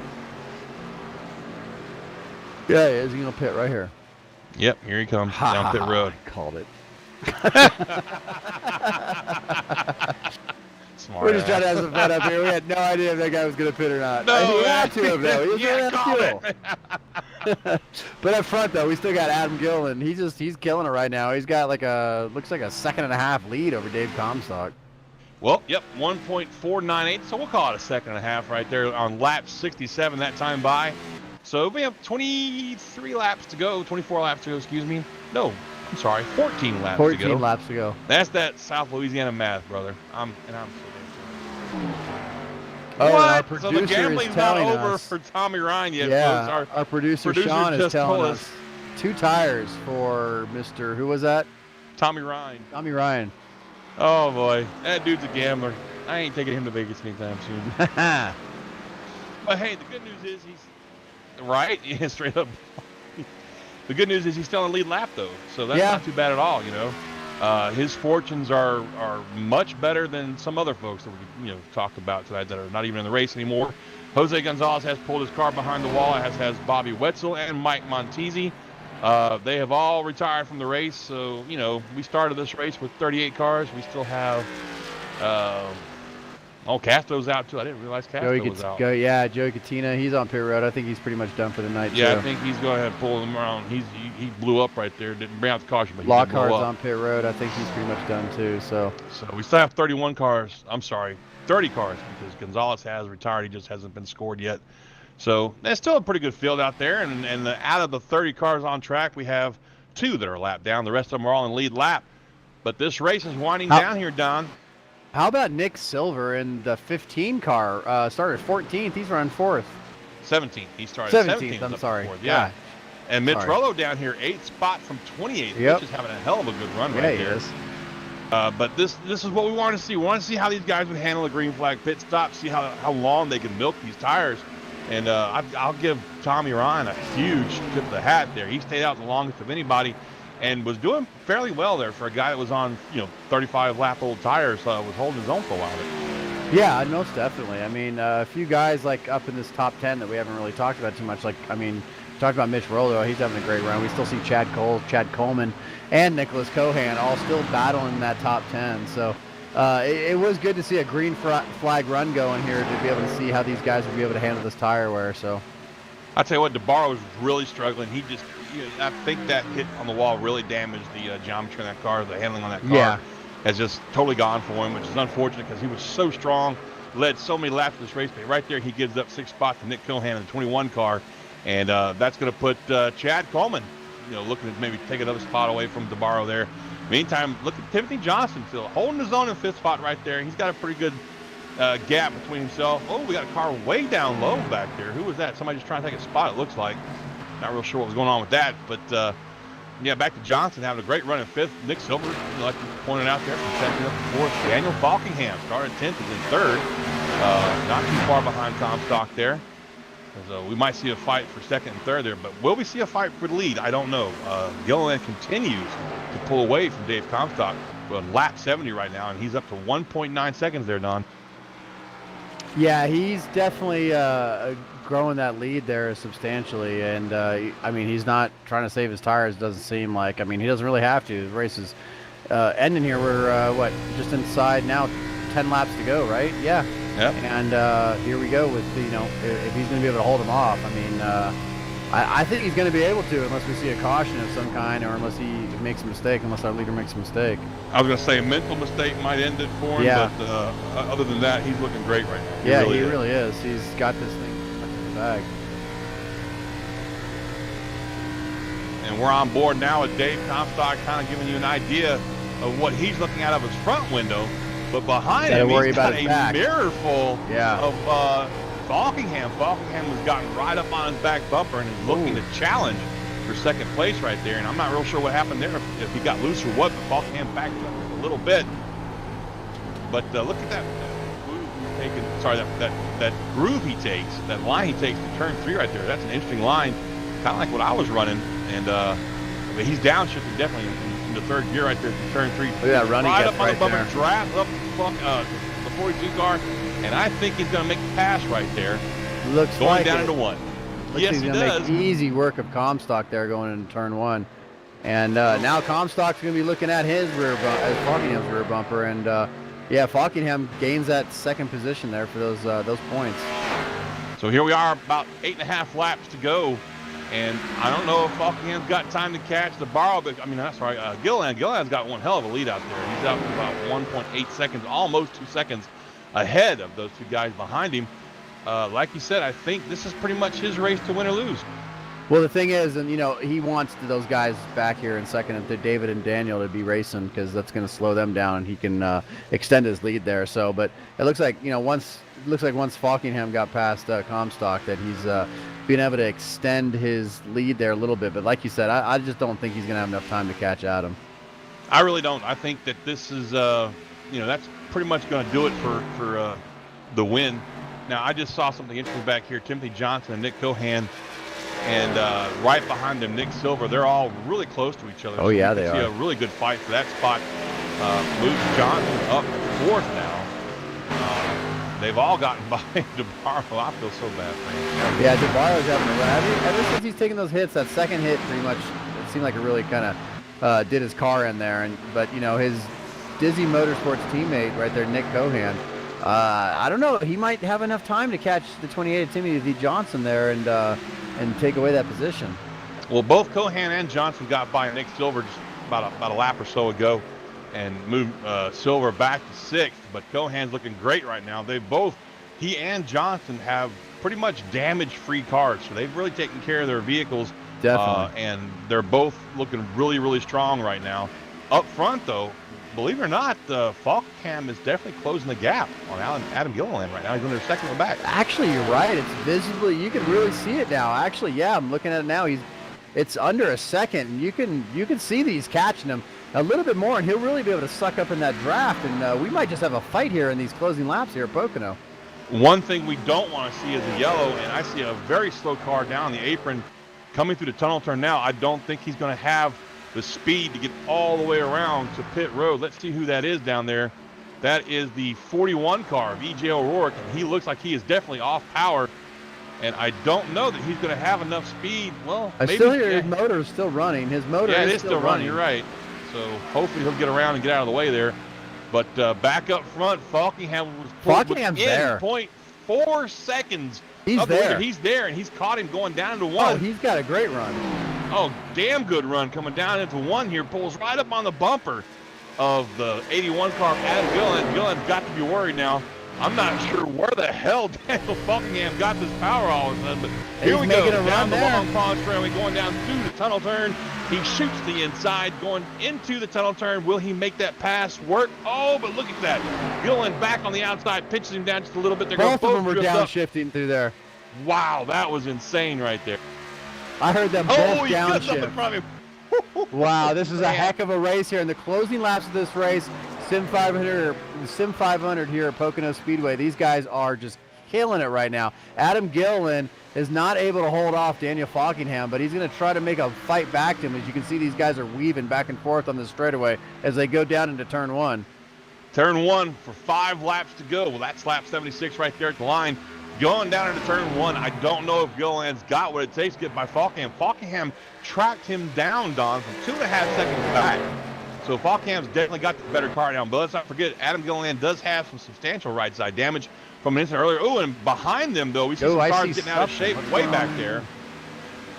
Yeah, he is. He's gonna pit right here. Yep, here he comes down pit road. I called it. Smart. We're just trying to have some fun up here. We had no idea if that guy was gonna pit or not. No, he had to have though. He was yeah, running out of fuel. But up front though, we still got Adam Gillen. He's killing it right now. He's got looks like a 1.5-second lead over Dave Comstock. Well, yep, 1.498. So we'll call it a 1.5 seconds right there on lap 67 that time by. So we have 23 laps to go, 24 laps to go, excuse me. No, I'm sorry, 14 laps to go. 14 laps to go. That's that South Louisiana math, brother. I'm so very sorry. Oh, and our What? So the producer is gambling's not telling over us. for Tommy Ryan yet, Yeah, folks. our producer Sean is just telling told us 2 tires for Mr. Who was that? Tommy Ryan. Tommy Ryan. Oh boy, that dude's a gambler. I ain't taking him to Vegas anytime soon. But hey, the good news is he's right. Yeah, straight up. The good news is he's still in the lead lap though, so that's not too bad at all. You know, his fortunes are much better than some other folks that we talked about tonight that are not even in the race anymore. Jose Gonzalez has pulled his car behind the wall, as has Bobby Wetzel and Mike Montesi. They have all retired from the race, so we started this race with 38 cars. We still have Castro's out too. I didn't realize Castro was out. Yeah, Joey Katina, he's on pit road. I think he's pretty much done for the night. Yeah, too. I think he's going to have to pull him around. He blew up right there. Didn't bring out the caution, but he did blow Lockhart's up. on pit road. I think he's pretty much done too. So we still have 31 cars. I'm sorry, 30 cars because Gonzalez has retired. He just hasn't been scored yet. So that's still a pretty good field out there. And out of the 30 cars on track, we have 2 that are lap down. The rest of them are all in lead lap. But this race is winding down here, Don. how about Nick Silver in the 15 car? Started 14th. He's running 4th. 17th. He started 17th. 17th. I'm sorry. Yeah. And Mitch Sorry. Rollo down here, 8th spot from 28th. Yep. Mitch is having a hell of a good run Yeah, right he there. is. But this is what we want to see. We want to see how these guys would handle a green flag pit stop, see how long they can milk these tires. And I'll give Tommy Ryan a huge tip of the hat there. He stayed out the longest of anybody and was doing fairly well there for a guy that was on 35 lap old tires. Was holding his own for a while. Yeah, most definitely. I mean, a few guys like up in this top 10 that we haven't really talked about too much. Like, I mean, talked about Mitch Rollo. He's having a great run. We still see Chad Coleman, and Nicholas Cohan all still battling in that top 10. So it was good to see a green flag run going here to be able to see how these guys would be able to handle this tire wear. So I'll tell you what, DeBarro was really struggling. He just, I think that hit on the wall really damaged the geometry on that car. The handling on that car has just totally gone for him, which is unfortunate because he was so strong, led so many laps of this race. But right there, he gives up 6 spots to Nick Cohan in the 21 car. And that's going to put Chad Coleman looking to maybe take another spot away from DeBarro there. Meantime, look at Timothy Johnson still holding his own in 5th spot right there. He's got a pretty good gap between himself. Oh, we got a car way down low back there. Who was that? Somebody just trying to take a spot, it looks like. Not real sure what was going on with that, but yeah, back to Johnson having a great run in 5th. Nick Silver, like you pointed out there, from 2nd up to 4th. Daniel Falkingham started 10th, is in 3rd. Not too far behind Comstock there. So we might see a fight for 2nd and 3rd there, but will we see a fight for the lead? I don't know. Gilliland continues to pull away from Dave Comstock. We're on lap 70 right now, and he's up to 1.9 seconds there, Don. Yeah, he's definitely growing that lead there substantially, and I mean, he's not trying to save his tires, doesn't seem like. I mean, he doesn't really have to. The race is ending here. We're just inside now, 10 laps to go, right? Yeah. Yep. And here we go with if he's going to be able to hold him off. I mean, I think he's going to be able to, unless we see a caution of some kind, or unless he makes a mistake, unless our leader makes a mistake. I was going to say a mental mistake might end it for him, yeah. But other than that, he's looking great right now. Yeah, he really is. He's got this thing in the bag. And we're on board now with Dave Comstock, kind of giving you an idea of what he's looking out of his front window. But behind him, he's got a mirror full of Falkingham. Falkingham has gotten right up on his back bumper and is looking to challenge for 2nd place right there. And I'm not real sure what happened there, if he got loose or what, but Falkingham backed up a little bit. But look at that that groove he takes, that line he takes to turn 3 right there. That's an interesting line, kind of like what I was running. And but he's downshifting definitely in the 3rd gear right there to turn 3. Look at that running right up on the bumper, there. drives up the 42 car, and I think he's going to make the pass right there. Looks going like down it. into 1. Looks Yes, he's he gonna does. Make easy work of Comstock there going into turn 1. And now Comstock's going to be looking at his Falkingham's rear bumper, and yeah, Falkingham gains that 2nd position there for those points. So here we are, about 8.5 laps to go, and I don't know if Falkingham's got time to catch the borrow, but I mean, that's right. Gilliland's got one hell of a lead out there. He's out about 1.8 seconds, almost 2 seconds ahead of those 2 guys behind him. Like you said, I think this is pretty much his race to win or lose. Well, the thing is, and he wants those guys back here in 2nd, and David and Daniel, to be racing, because that's going to slow them down, and he can extend his lead there. So, but it looks like once Falkingham got past Comstock, that he's being able to extend his lead there a little bit. But like you said, I just don't think he's going to have enough time to catch Adam. I really don't. I think that this is that's pretty much going to do it for the win. Now, I just saw something interesting back here. Timothy Johnson and Nick Cohan, and right behind them, Nick Silver. They're all really close to each other. Oh, yeah, they are. See a really good fight for that spot. Moves Johnson up 4th now. They've all gotten by DeBarro. I feel so bad for him. Yeah, DeBarro's having a run. Ever since he's taken those hits, that 2nd hit pretty much, it seemed like it really kind of did his car in there. But his Dizzy Motorsports teammate right there, Nick Cohan, I don't know. He might have enough time to catch the 28 Timothy Johnson there and take away that position. Well, both Cohan and Johnson got by Nick Silver just about a lap or so ago and moved Silver back to 6th. But Cohan's looking great right now. He and Johnson have pretty much damage-free cars, so they've really taken care of their vehicles. Definitely. And they're both looking really, really strong right now. Up front, though, believe it or not, Falkingham is definitely closing the gap on Adam Gilliland right now. He's on their 2nd one back. Actually, you're right. It's visibly, you can really see it now. Actually, yeah, I'm looking at it now. It's under a 2nd, and you can see that he's catching him a little bit more, and he'll really be able to suck up in that draft. And we might just have a fight here in these closing laps here at Pocono. One thing we don't want to see is a yellow, and I see a very slow car down the apron coming through the tunnel turn now. I don't think he's going to have the speed to get all the way around to pit road. Let's see who that is down there. That is the 41 car of E.J. O'Rourke, and he looks like he is definitely off power, and I don't know that he's going to have enough speed. Well, I still hear his motor is still running. His motor is still running. You're right. So hopefully he'll get around and get out of the way there. But back up front, Falkingham's there. 0.4 seconds. He's there. He's there, and he's caught him going down into 1. Oh, he's got a great run. Oh, damn good run coming down into 1 here. Pulls right up on the bumper of the 81 car of Adam Gilliland. Gilliland's got to be worried now. I'm not sure where the hell Daniel Falkingham got this power all of a sudden, but here we go. Down the long pond trail, going down through the tunnel turn, He shoots the inside, going into the tunnel turn. Will he make that pass work? Oh, but look at that. Gilliland back on the outside, pitches him down just a little bit. They're Both of going them were downshifting through there. Wow, that was insane right there. I heard them both Oh, he cuts up in downshift. front of him. Wow, this is a heck of a race here. In the closing laps of this race, Sim500 here at Pocono Speedway, these guys are just killing it right now. Adam Gilliland is not able to hold off Daniel Falkingham, but he's going to try to make a fight back to him. As you can see, these guys are weaving back and forth on the straightaway as they go down into turn 1. Turn 1 for 5 laps to go. Well, that's lap 76 right there at the line. Going down into turn 1, I don't know if Gilliland's got what it takes to get by Falkingham. Falkingham tracked him down, Don, from 2.5 seconds back. So Falkingham's definitely got the better car down. But let's not forget, Adam Gilliland does have some substantial right side damage from an instant earlier. Oh, and behind them, though, we see some cars getting out of shape way back there.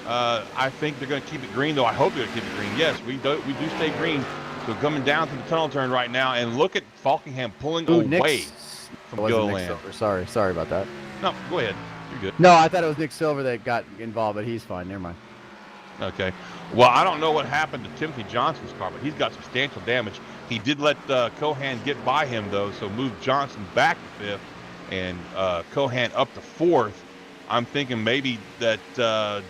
I think they're going to keep it green, though. I hope they're going to keep it green. Yes, we do stay green. So coming down to the tunnel turn right now, and look at Falkingham pulling away from Gilliland. Sorry about that. No, go ahead. You're good. No, I thought it was Nick Silver that got involved, but he's fine. Never mind. Okay. Well, I don't know what happened to Timothy Johnson's car, but he's got substantial damage. He did let Cohan get by him, though, so moved Johnson back to 5th and Cohan up to 4th. I'm thinking maybe that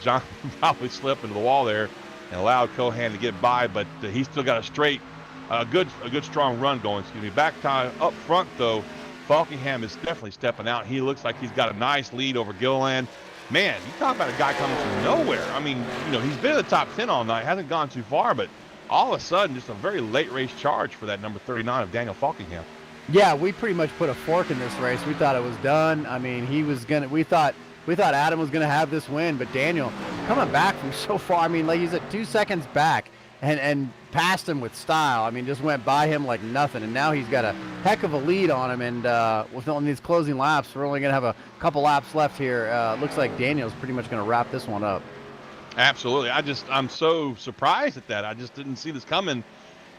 Johnson probably slipped into the wall there and allowed Cohan to get by, but he's still got a good strong run going. Excuse me. Back time up front, though, Falkingham is definitely stepping out. He looks like he's got a nice lead over Gilliland. Man, you talk about a guy coming from nowhere. I mean, he's been in the top 10 all night, hasn't gone too far, but all of a sudden, just a very late race charge for that number 39 of Daniel Falkingham. Yeah, we pretty much put a fork in this race. We thought it was done. I mean, we thought Adam was gonna have this win, but Daniel coming back from so far. I mean, like he's at 2 seconds back and passed him with style. I mean, just went by him like nothing, and now he's got a heck of a lead on him. And on these closing laps, we're only gonna have a couple laps left here. Looks like Daniel's pretty much gonna wrap this one up. Absolutely. I'm so surprised at that. I just didn't see this coming.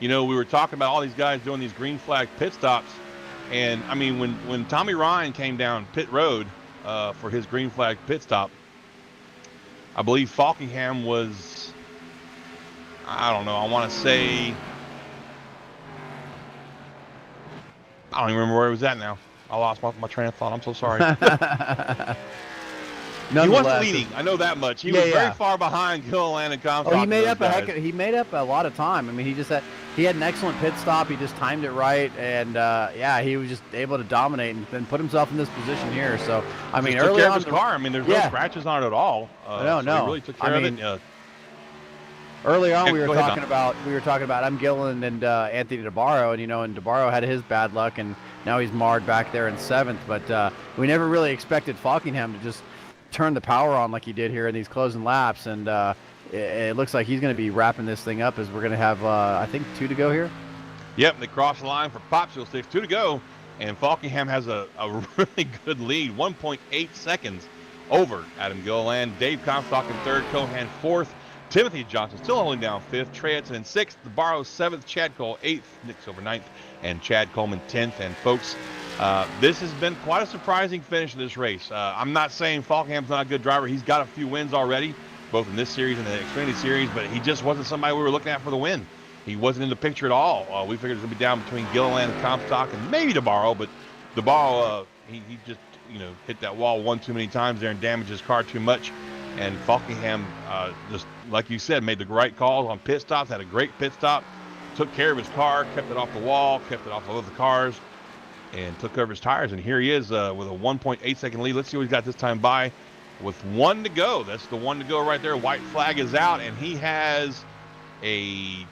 We were talking about all these guys doing these green flag pit stops, and I mean, when Tommy Ryan came down pit road for his green flag pit stop, I believe Falkingham was, I don't know, I want to say, I don't even remember where he was at now. I lost my train of thought. I'm so sorry. He wasn't leading. I know that much. He was very far behind Gilliland and Comstock. Oh, he made up a lot of time. I mean, he had an excellent pit stop. He just timed it right, and he was just able to dominate and put himself in this position here. So I mean, early on, his car. I mean, there's no scratches on it at all. No. He really took care of it. Early on, we were talking about Adam Gilliland and Anthony DeBarro, and DeBarro had his bad luck, and now he's marred back there in 7th. But we never really expected Falkingham to just turn the power on like he did here in these closing laps, and it looks like he's going to be wrapping this thing up as we're going to have I think 2 to go here. Yep, they cross the line for popsicle sticks, 2 to go, and Falkingham has a really good lead, 1.8 seconds over Adam Gilliland. Dave Comstock in 3rd, Cohan 4th, Timothy Johnson still only down 5th, Trey Edson in 6th, DeBarro 7th, Chad Cole 8th, Nick Silver 9th, and Chad Coleman 10th. And folks, this has been quite a surprising finish of this race. I'm not saying Falkingham's not a good driver. He's got a few wins already, both in this series and the Xfinity Series, but he just wasn't somebody we were looking at for the win. He wasn't in the picture at all. We figured it was going to be down between Gilliland and Comstock and maybe DeBarro, but DeBarro, he just hit that wall one too many times there and damaged his car too much. And Falkingham, just like you said, made the right calls on pit stops, had a great pit stop, took care of his car, kept it off the wall, kept it off of other cars, and took care of his tires. And here he is with a 1.8 second lead. Let's see what he's got this time by with 1 to go. That's the 1 to go right there. White flag is out, and he has a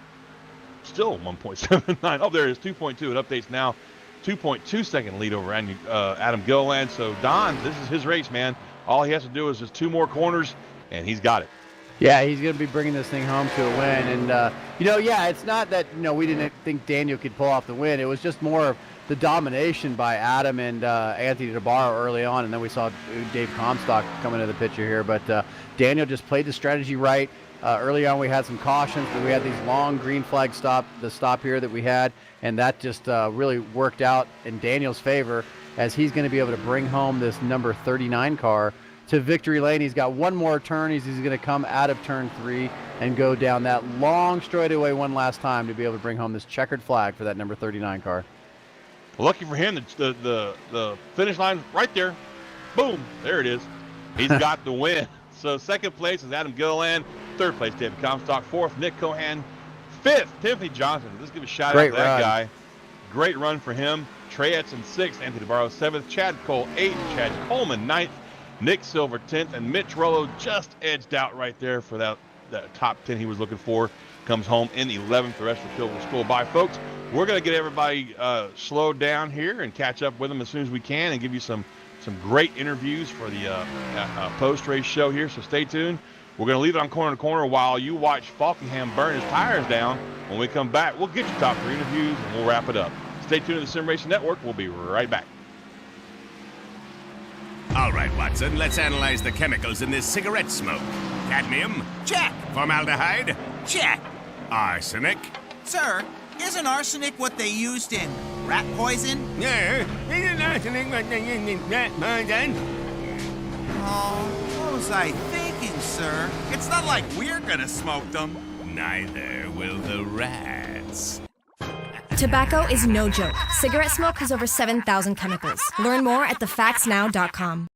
still 1.79. Oh, there it is, 2.2. It updates now. 2.2 second lead over Adam Gilliland. So, Don, this is his race, man. All he has to do is just 2 more corners, and he's got it. Yeah, he's going to be bringing this thing home to a win. And, it's not that, we didn't think Daniel could pull off the win. It was just more of the domination by Adam and Anthony DeBarro early on, and then we saw Dave Comstock come into the picture here. But Daniel just played the strategy right. Early on, we had some cautions, but we had these long green flag stop here that we had, and that just really worked out in Daniel's favor, as he's going to be able to bring home this number 39 car to victory lane. He's got 1 more turn. He's going to come out of turn 3 and go down that long straightaway one last time to be able to bring home this checkered flag for that number 39 car. Lucky for him, the finish line right there. Boom, there it is. He's got the win. So second place is Adam Gilliland. Third place, David Comstock. Fourth, Nick Cohan. Fifth, Timothy Johnson. Let's give a shout out to that guy. Great run for him. Trey Edson, sixth. Anthony DeBarro, seventh. Chad Cole, eighth. Chad Coleman, ninth. Nick Silver, 10th. And Mitch Rollo just edged out right there for that top 10 he was looking for. Comes home in 11th. The rest of the field will scroll by, folks. We're going to get everybody slowed down here and catch up with them as soon as we can and give you some great interviews for the post-race show here, so stay tuned. We're going to leave it on corner to corner while you watch Falkingham burn his tires down. When we come back, we'll get you top 3 interviews, and we'll wrap it up. Stay tuned to the Sim Racing Network. We'll be right back. All right, Watson, let's analyze the chemicals in this cigarette smoke. Cadmium? Check. Formaldehyde? Check. Arsenic? Sir, isn't arsenic what they used in rat poison? Yeah, isn't arsenic what they used in rat poison? Oh, what was I thinking, sir? It's not like we're gonna smoke them. Neither will the rats. Tobacco is no joke. Cigarette smoke has over 7,000 chemicals. Learn more at thefactsnow.com.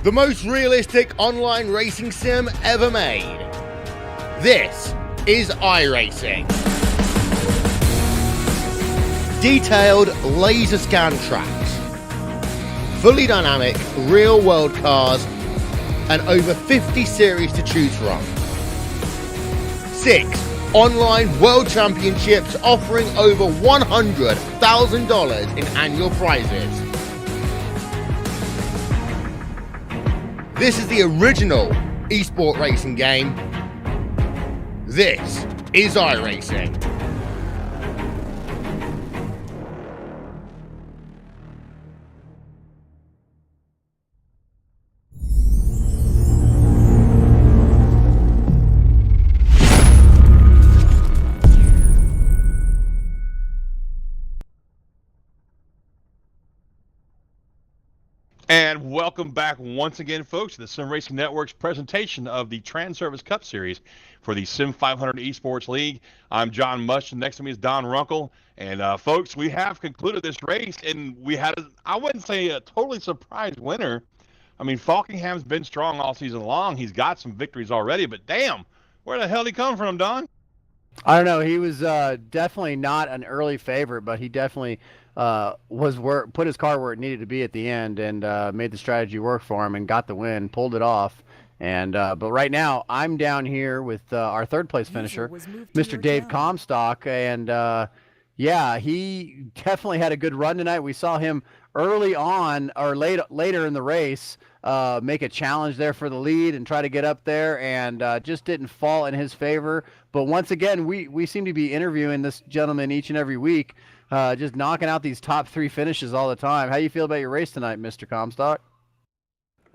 The most realistic online racing sim ever made. This is iRacing. Detailed laser scan tracks, fully dynamic real world cars, and over 50 series to choose from. 6 online world championships offering over $100,000 in annual prizes. This is the original esport racing game. This is iRacing. And welcome back once again, folks, to the Sim Racing Network's presentation of the Transervice Cup Series for the Sim500 Esports League. I'm John Mush, and next to me is Don Runkle. And, folks, we have concluded this race, and we had, I wouldn't say a totally surprise winner. I mean, Falkingham's been strong all season long. He's got some victories already, but damn, where the hell did he come from, Don? I don't know. He was definitely not an early favorite, but he definitely put his car where it needed to be at the end and made the strategy work for him and got the win, pulled it off. And but right now I'm down here with our third place finisher, Mr. Dave Comstock, and yeah, he definitely had a good run tonight. We saw him early on or later in the race make a challenge there for the lead and try to get up there, and just didn't fall in his favor. But once again, we seem to be interviewing this gentleman each and every week, just knocking out these top 3 finishes all the time. How you feel about your race tonight, Mr. Comstock?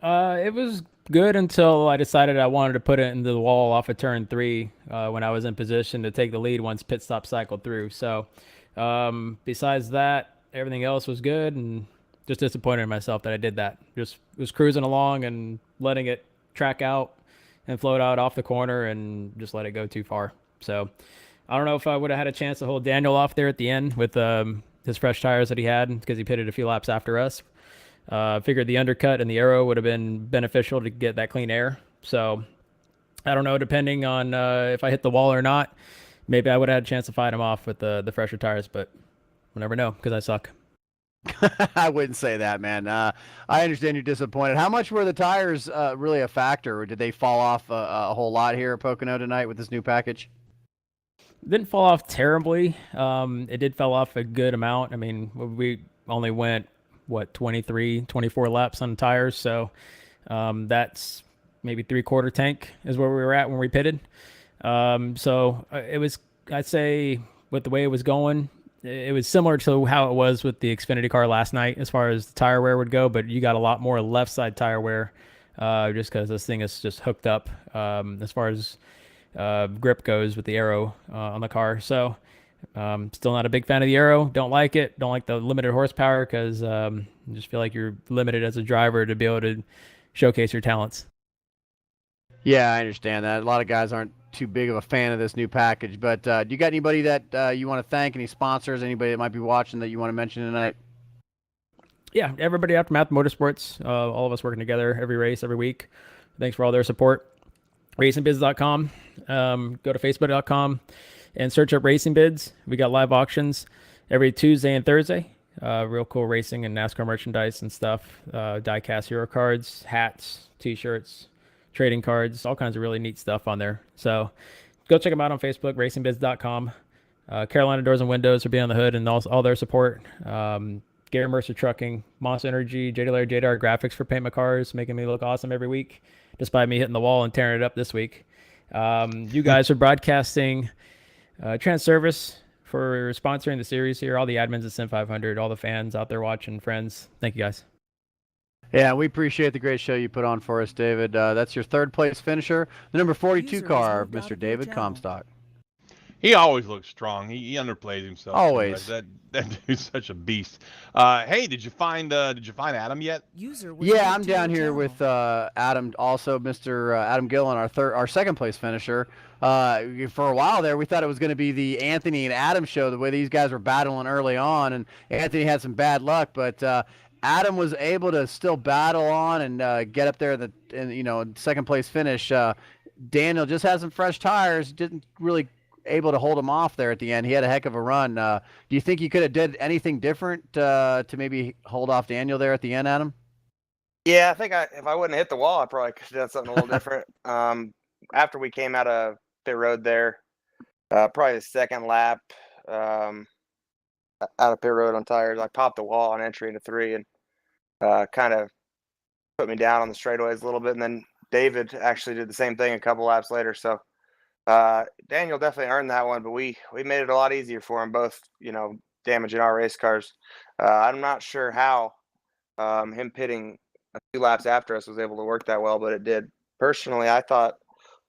It was good until I decided I wanted to put it into the wall off of turn 3 when I was in position to take the lead once pit stop cycled through. So besides that, everything else was good, and just disappointed in myself that I did that. Just was cruising along and letting it track out and float out off the corner and just let it go too far. So I don't know if I would have had a chance to hold Daniel off there at the end with his fresh tires that he had, because he pitted a few laps after us. Figured the undercut and the arrow would have been beneficial to get that clean air. So I don't know, depending on if I hit the wall or not, maybe I would have had a chance to fight him off with the fresher tires, but we'll never know because I suck. I wouldn't say that, man. I understand you're disappointed. How much were the tires really a factor, or did they fall off a whole lot here at Pocono tonight with this new package? Didn't fall off terribly. It did fall off a good amount. I mean, we only went, 23, 24 laps on tires, so that's maybe 3/4 tank is where we were at when we pitted. So it was, I'd say, with the way it was going, it was similar to how it was with the Xfinity car last night as far as the tire wear would go, but you got a lot more left side tire wear just because this thing is just hooked up as far as grip goes with the aero on the car. So still not a big fan of the aero. Don't like it. Don't like the limited horsepower because I just feel like you're limited as a driver to be able to showcase your talents. Yeah, I understand that. A lot of guys aren't too big of a fan of this new package, but do you got anybody that you want to thank, any sponsors, anybody that might be watching that you want to mention tonight? Yeah, everybody Aftermath Motorsports, all of us working together every race, every week. Thanks for all their support. RacingBids.com. Go to Facebook.com and search up Racing Bids. We got live auctions every Tuesday and Thursday. Real cool racing and NASCAR merchandise and stuff. Die-cast hero cards, hats, T-shirts, trading cards, all kinds of really neat stuff on there. So go check them out on Facebook, RacingBids.com. Carolina Doors and Windows for being on the hood and all their support. Gary Mercer Trucking, Moss Energy, JDR Graphics for paint my cars, making me look awesome every week, despite me hitting the wall and tearing it up this week. You guys are broadcasting Transervice for sponsoring the series here. All the admins at Sim500, all the fans out there watching, friends. Thank you guys. Yeah, we appreciate the great show you put on for us, David. That's your third place finisher, the number 42 car, Mr. David Comstock. He always looks strong. He underplays himself. Always. That dude's such a beast. Hey, did you find Adam yet? Yeah, I'm down here with Adam, also Mr. Adam Gillen, our second place finisher. For a while there, we thought it was going to be the Anthony and Adam show, the way these guys were battling early on, and Anthony had some bad luck, but Adam was able to still battle on and get up there in second place finish. Daniel just had some fresh tires, didn't really able to hold him off there at the end. He had a heck of a run. Do you think you could have did anything different to maybe hold off Daniel there at the end, Adam? Yeah, I think if I wouldn't hit the wall, I probably could have done something a little different. After we came out of pit road there, probably the second lap out of pit road on tires, I popped the wall on entry into 3 and kind of put me down on the straightaways a little bit. And then David actually did the same thing a couple laps later. So Daniel definitely earned that one, but we made it a lot easier for him, both, damaging our race cars. I'm not sure how him pitting a few laps after us was able to work that well, but it did. Personally, I thought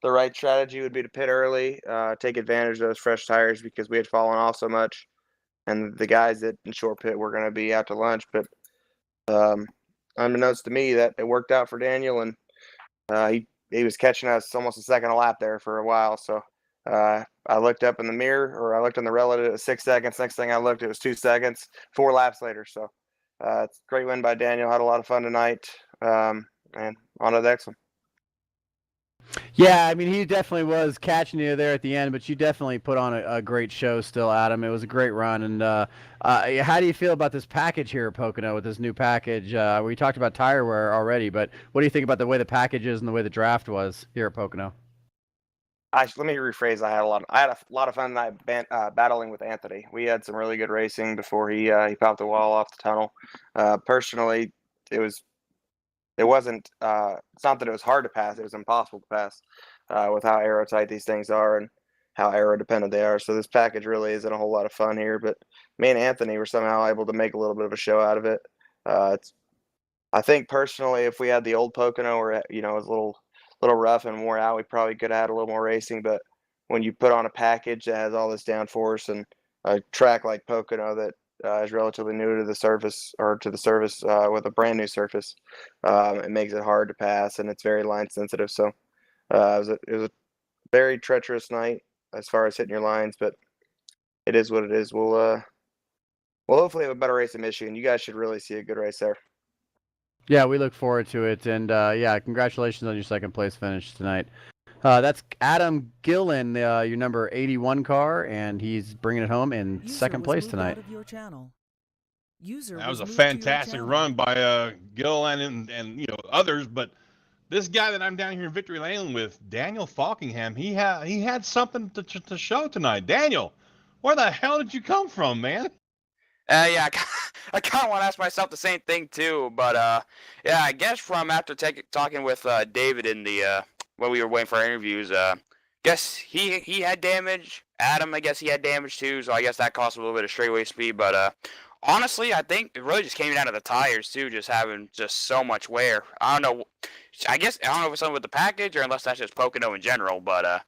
the right strategy would be to pit early, take advantage of those fresh tires because we had fallen off so much, and the guys that in short pit were going to be out to lunch. But unbeknownst to me, that it worked out for Daniel, and he was catching us almost a second a lap there for a while. So I looked up in the mirror, or I looked on the relative at 6 seconds. Next thing I looked, it was 2 seconds, 4 laps later. So it's a great win by Daniel. Had a lot of fun tonight, and on to the next one. Yeah, I mean, he definitely was catching you there at the end, but you definitely put on a great show still, Adam. It was a great run. And how do you feel about this package here at Pocono with this new package? We talked about tire wear already, but what do you think about the way the package is and the way the draft was here at Pocono? Let me rephrase. I had a lot of fun tonight battling with Anthony. We had some really good racing before he popped the wall off the tunnel. Personally, it's not that it was hard to pass. It was impossible to pass with how aerotight these things are and how aero dependent they are. So this package really isn't a whole lot of fun here, but me and Anthony were somehow able to make a little bit of a show out of it. I think personally, if we had the old Pocono, or it was a little rough and wore out, we probably could have had a little more racing. But when you put on a package that has all this downforce and a track like Pocono that is relatively new to the surface, with a brand new surface, it makes it hard to pass, and it's very line sensitive. So it was a very treacherous night as far as hitting your lines, but it is what it is. We'll hopefully have a better race in Michigan. You guys should really see a good race there. Yeah, we look forward to it, and congratulations on your second place finish tonight. That's Adam Gillen, your number 81 car, and he's bringing it home in second place tonight. That was a fantastic run by Gillen and others, but this guy that I'm down here in Victory Lane with, Daniel Falkingham, he had something to show tonight. Daniel, where the hell did you come from, man? Yeah, I kind of want to ask myself the same thing too. But yeah, I guess from after talking with David in the when we were waiting for our interviews, guess he had damage. Adam, I guess he had damage too. So I guess that cost a little bit of straightaway speed. But honestly, I think it really just came down to the tires too, just having just so much wear. I don't know. I don't know if it's something with the package or unless that's just Pocono in general. But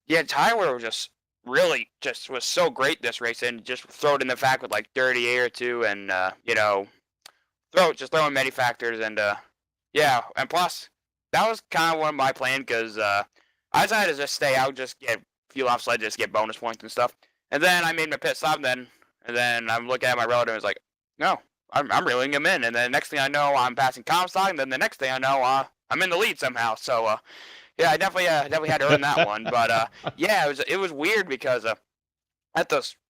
yeah, tire wear was just really just was so great this race, and just throw it in the fact with like dirty air too, and throw in many factors, and yeah, and plus that was kind of one of my plan because I decided to just stay out, just get fuel off sled, just get bonus points and stuff, and then I made my pit stop, and then I'm looking at my relative and it's like, no, I'm reeling him in, and then next thing I know I'm passing Comstock, and then the next thing I know I'm in the lead somehow, so. Yeah, I definitely had to earn that one, but yeah, it was weird because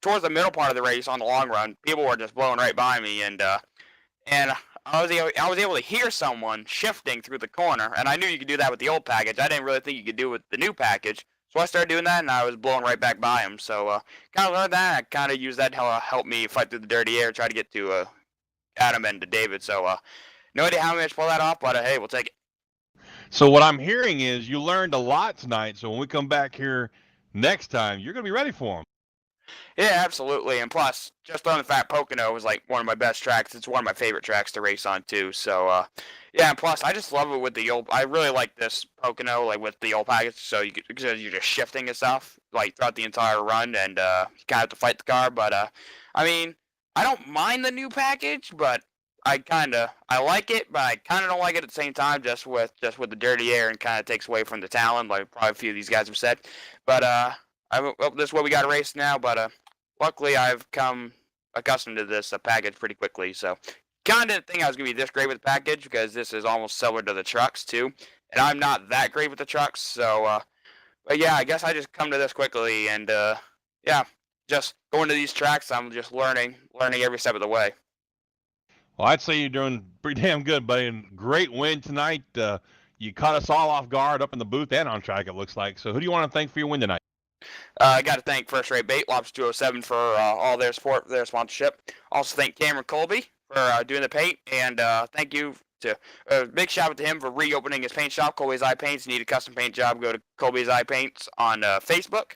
towards the middle part of the race on the long run, people were just blowing right by me, and I was able to hear someone shifting through the corner, and I knew you could do that with the old package. I didn't really think you could do it with the new package, so I started doing that, and I was blowing right back by him. So kind of learned that. I kind of used that to help me fight through the dirty air, try to get to Adam and to David. So no idea how much pull that off, but hey, we'll take it. So what I'm hearing is you learned a lot tonight. So when we come back here next time, you're going to be ready for them. Yeah, absolutely. And plus, just on the fact Pocono was like one of my best tracks. It's one of my favorite tracks to race on too. So yeah, and plus I just love it with the old. I really like this Pocono, like with the old package. So because you're just shifting and stuff like throughout the entire run, and you kind of have to fight the car. But I mean, I don't mind the new package, but I like it, but I kind of don't like it at the same time, just with the dirty air, and kind of takes away from the talent, like probably a few of these guys have said. But this is what we got to race now. But luckily, I've come accustomed to this package pretty quickly. So kind of didn't think I was gonna be this great with the package because this is almost similar to the trucks too, and I'm not that great with the trucks. So but yeah, I guess I just come to this quickly, and yeah, just going to these tracks, I'm just learning every step of the way. Well, I'd say you're doing pretty damn good, buddy. And great win tonight. You caught us all off guard up in the booth and on track, it looks like. So who do you want to thank for your win tonight? I got to thank First Rate Bait, Lobster 207 for all their support, their sponsorship. Also thank Cameron Colby for doing the paint, and thank you to big shout out to him for reopening his paint shop, Colby's Eye Paints. Need a custom paint job, go to Colby's Eye Paints on Facebook.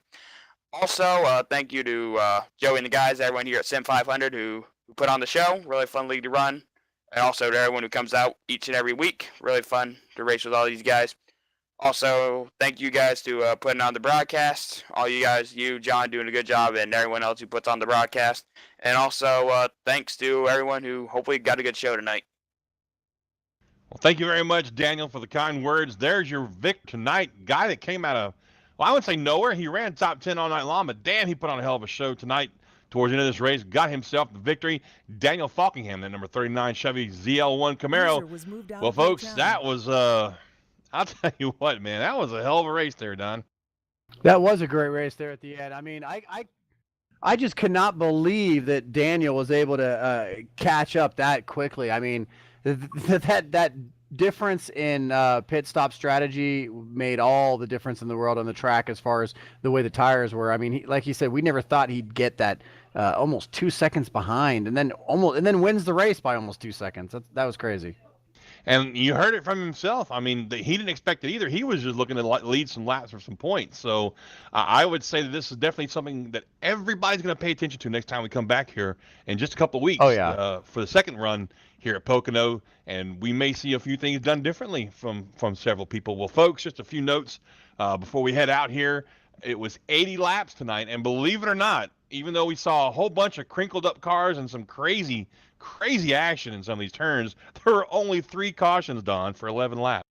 Also, thank you to Joey and the guys, everyone here at Sim500 who put on the show. Really fun league to run. And also to everyone who comes out each and every week. Really fun to race with all these guys. Also, thank you guys to putting on the broadcast. All you guys, you, John, doing a good job, and everyone else who puts on the broadcast. And also, thanks to everyone who hopefully got a good show tonight. Well, thank you very much, Daniel, for the kind words. There's your victor tonight. Guy that came out of, well, I would say nowhere. He ran top 10 all night long, but damn, he put on a hell of a show tonight. Towards the end of this race, got himself the victory. Daniel Falkingham, that number 39 Chevy ZL1 Camaro. Well, folks, that was, I'll tell you what, man, that was a hell of a race there, Don. That was a great race there at the end. I mean, I just could not believe that Daniel was able to catch up that quickly. I mean, that difference in pit stop strategy made all the difference in the world on the track as far as the way the tires were. I mean, like he said, we never thought he'd get that almost 2 seconds behind, and then wins the race by almost 2 seconds. That was crazy. And you heard it from himself. I mean, he didn't expect it either. He was just looking to lead some laps for some points. So I would say that this is definitely something that everybody's going to pay attention to next time we come back here in just a couple of weeks. Oh, yeah. For the second run here at Pocono. And we may see a few things done differently from several people. Well, folks, just a few notes before we head out here. It was 80 laps tonight. And believe it or not, even though we saw a whole bunch of crinkled up cars and some crazy action in some of these turns, there were only 3 cautions, Don, for 11 laps.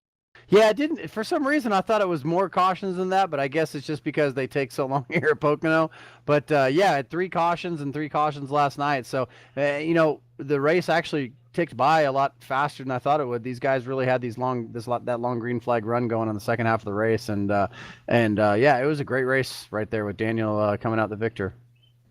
Yeah, it didn't. For some reason, I thought it was more cautions than that, but I guess it's just because they take so long here at Pocono. But yeah, 3 cautions and 3 cautions last night. So the race actually ticked by a lot faster than I thought it would. These guys really had that long green flag run going on the second half of the race, and yeah, it was a great race right there with Daniel coming out the victor.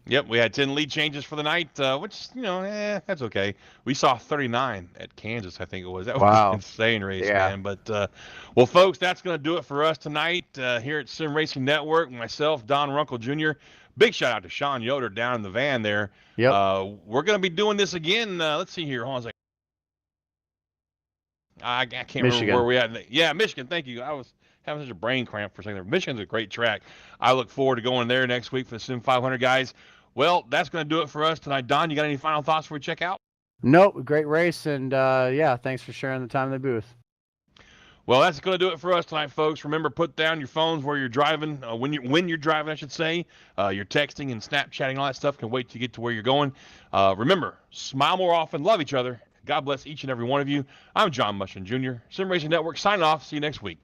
Yep, we had 10 lead changes for the night, which, that's okay. We saw 39 at Kansas, I think it was. That was an insane race, man. But, well, folks, that's going to do it for us tonight here at Sim Racing Network. Myself, Don Runkle Jr. big shout out to Sean Yoder down in the van there. Yep. We're going to be doing this again. Let's see here. Hold on a second. I can't remember where we at. Yeah, Michigan. Thank you. I was having such a brain cramp for a second. Michigan's a great track. I look forward to going there next week for the Sim 500 guys. Well, that's going to do it for us tonight. Don, you got any final thoughts before we check out? Nope, great race, and yeah, thanks for sharing the time in the booth. Well, that's going to do it for us tonight, folks. Remember, put down your phones where you're driving. When you're driving, I should say. You're texting and Snapchatting, all that stuff can wait to get to where you're going. Remember, smile more often, love each other. God bless each and every one of you. I'm John Mushin Jr., Sim Racing Network, signing off. See you next week.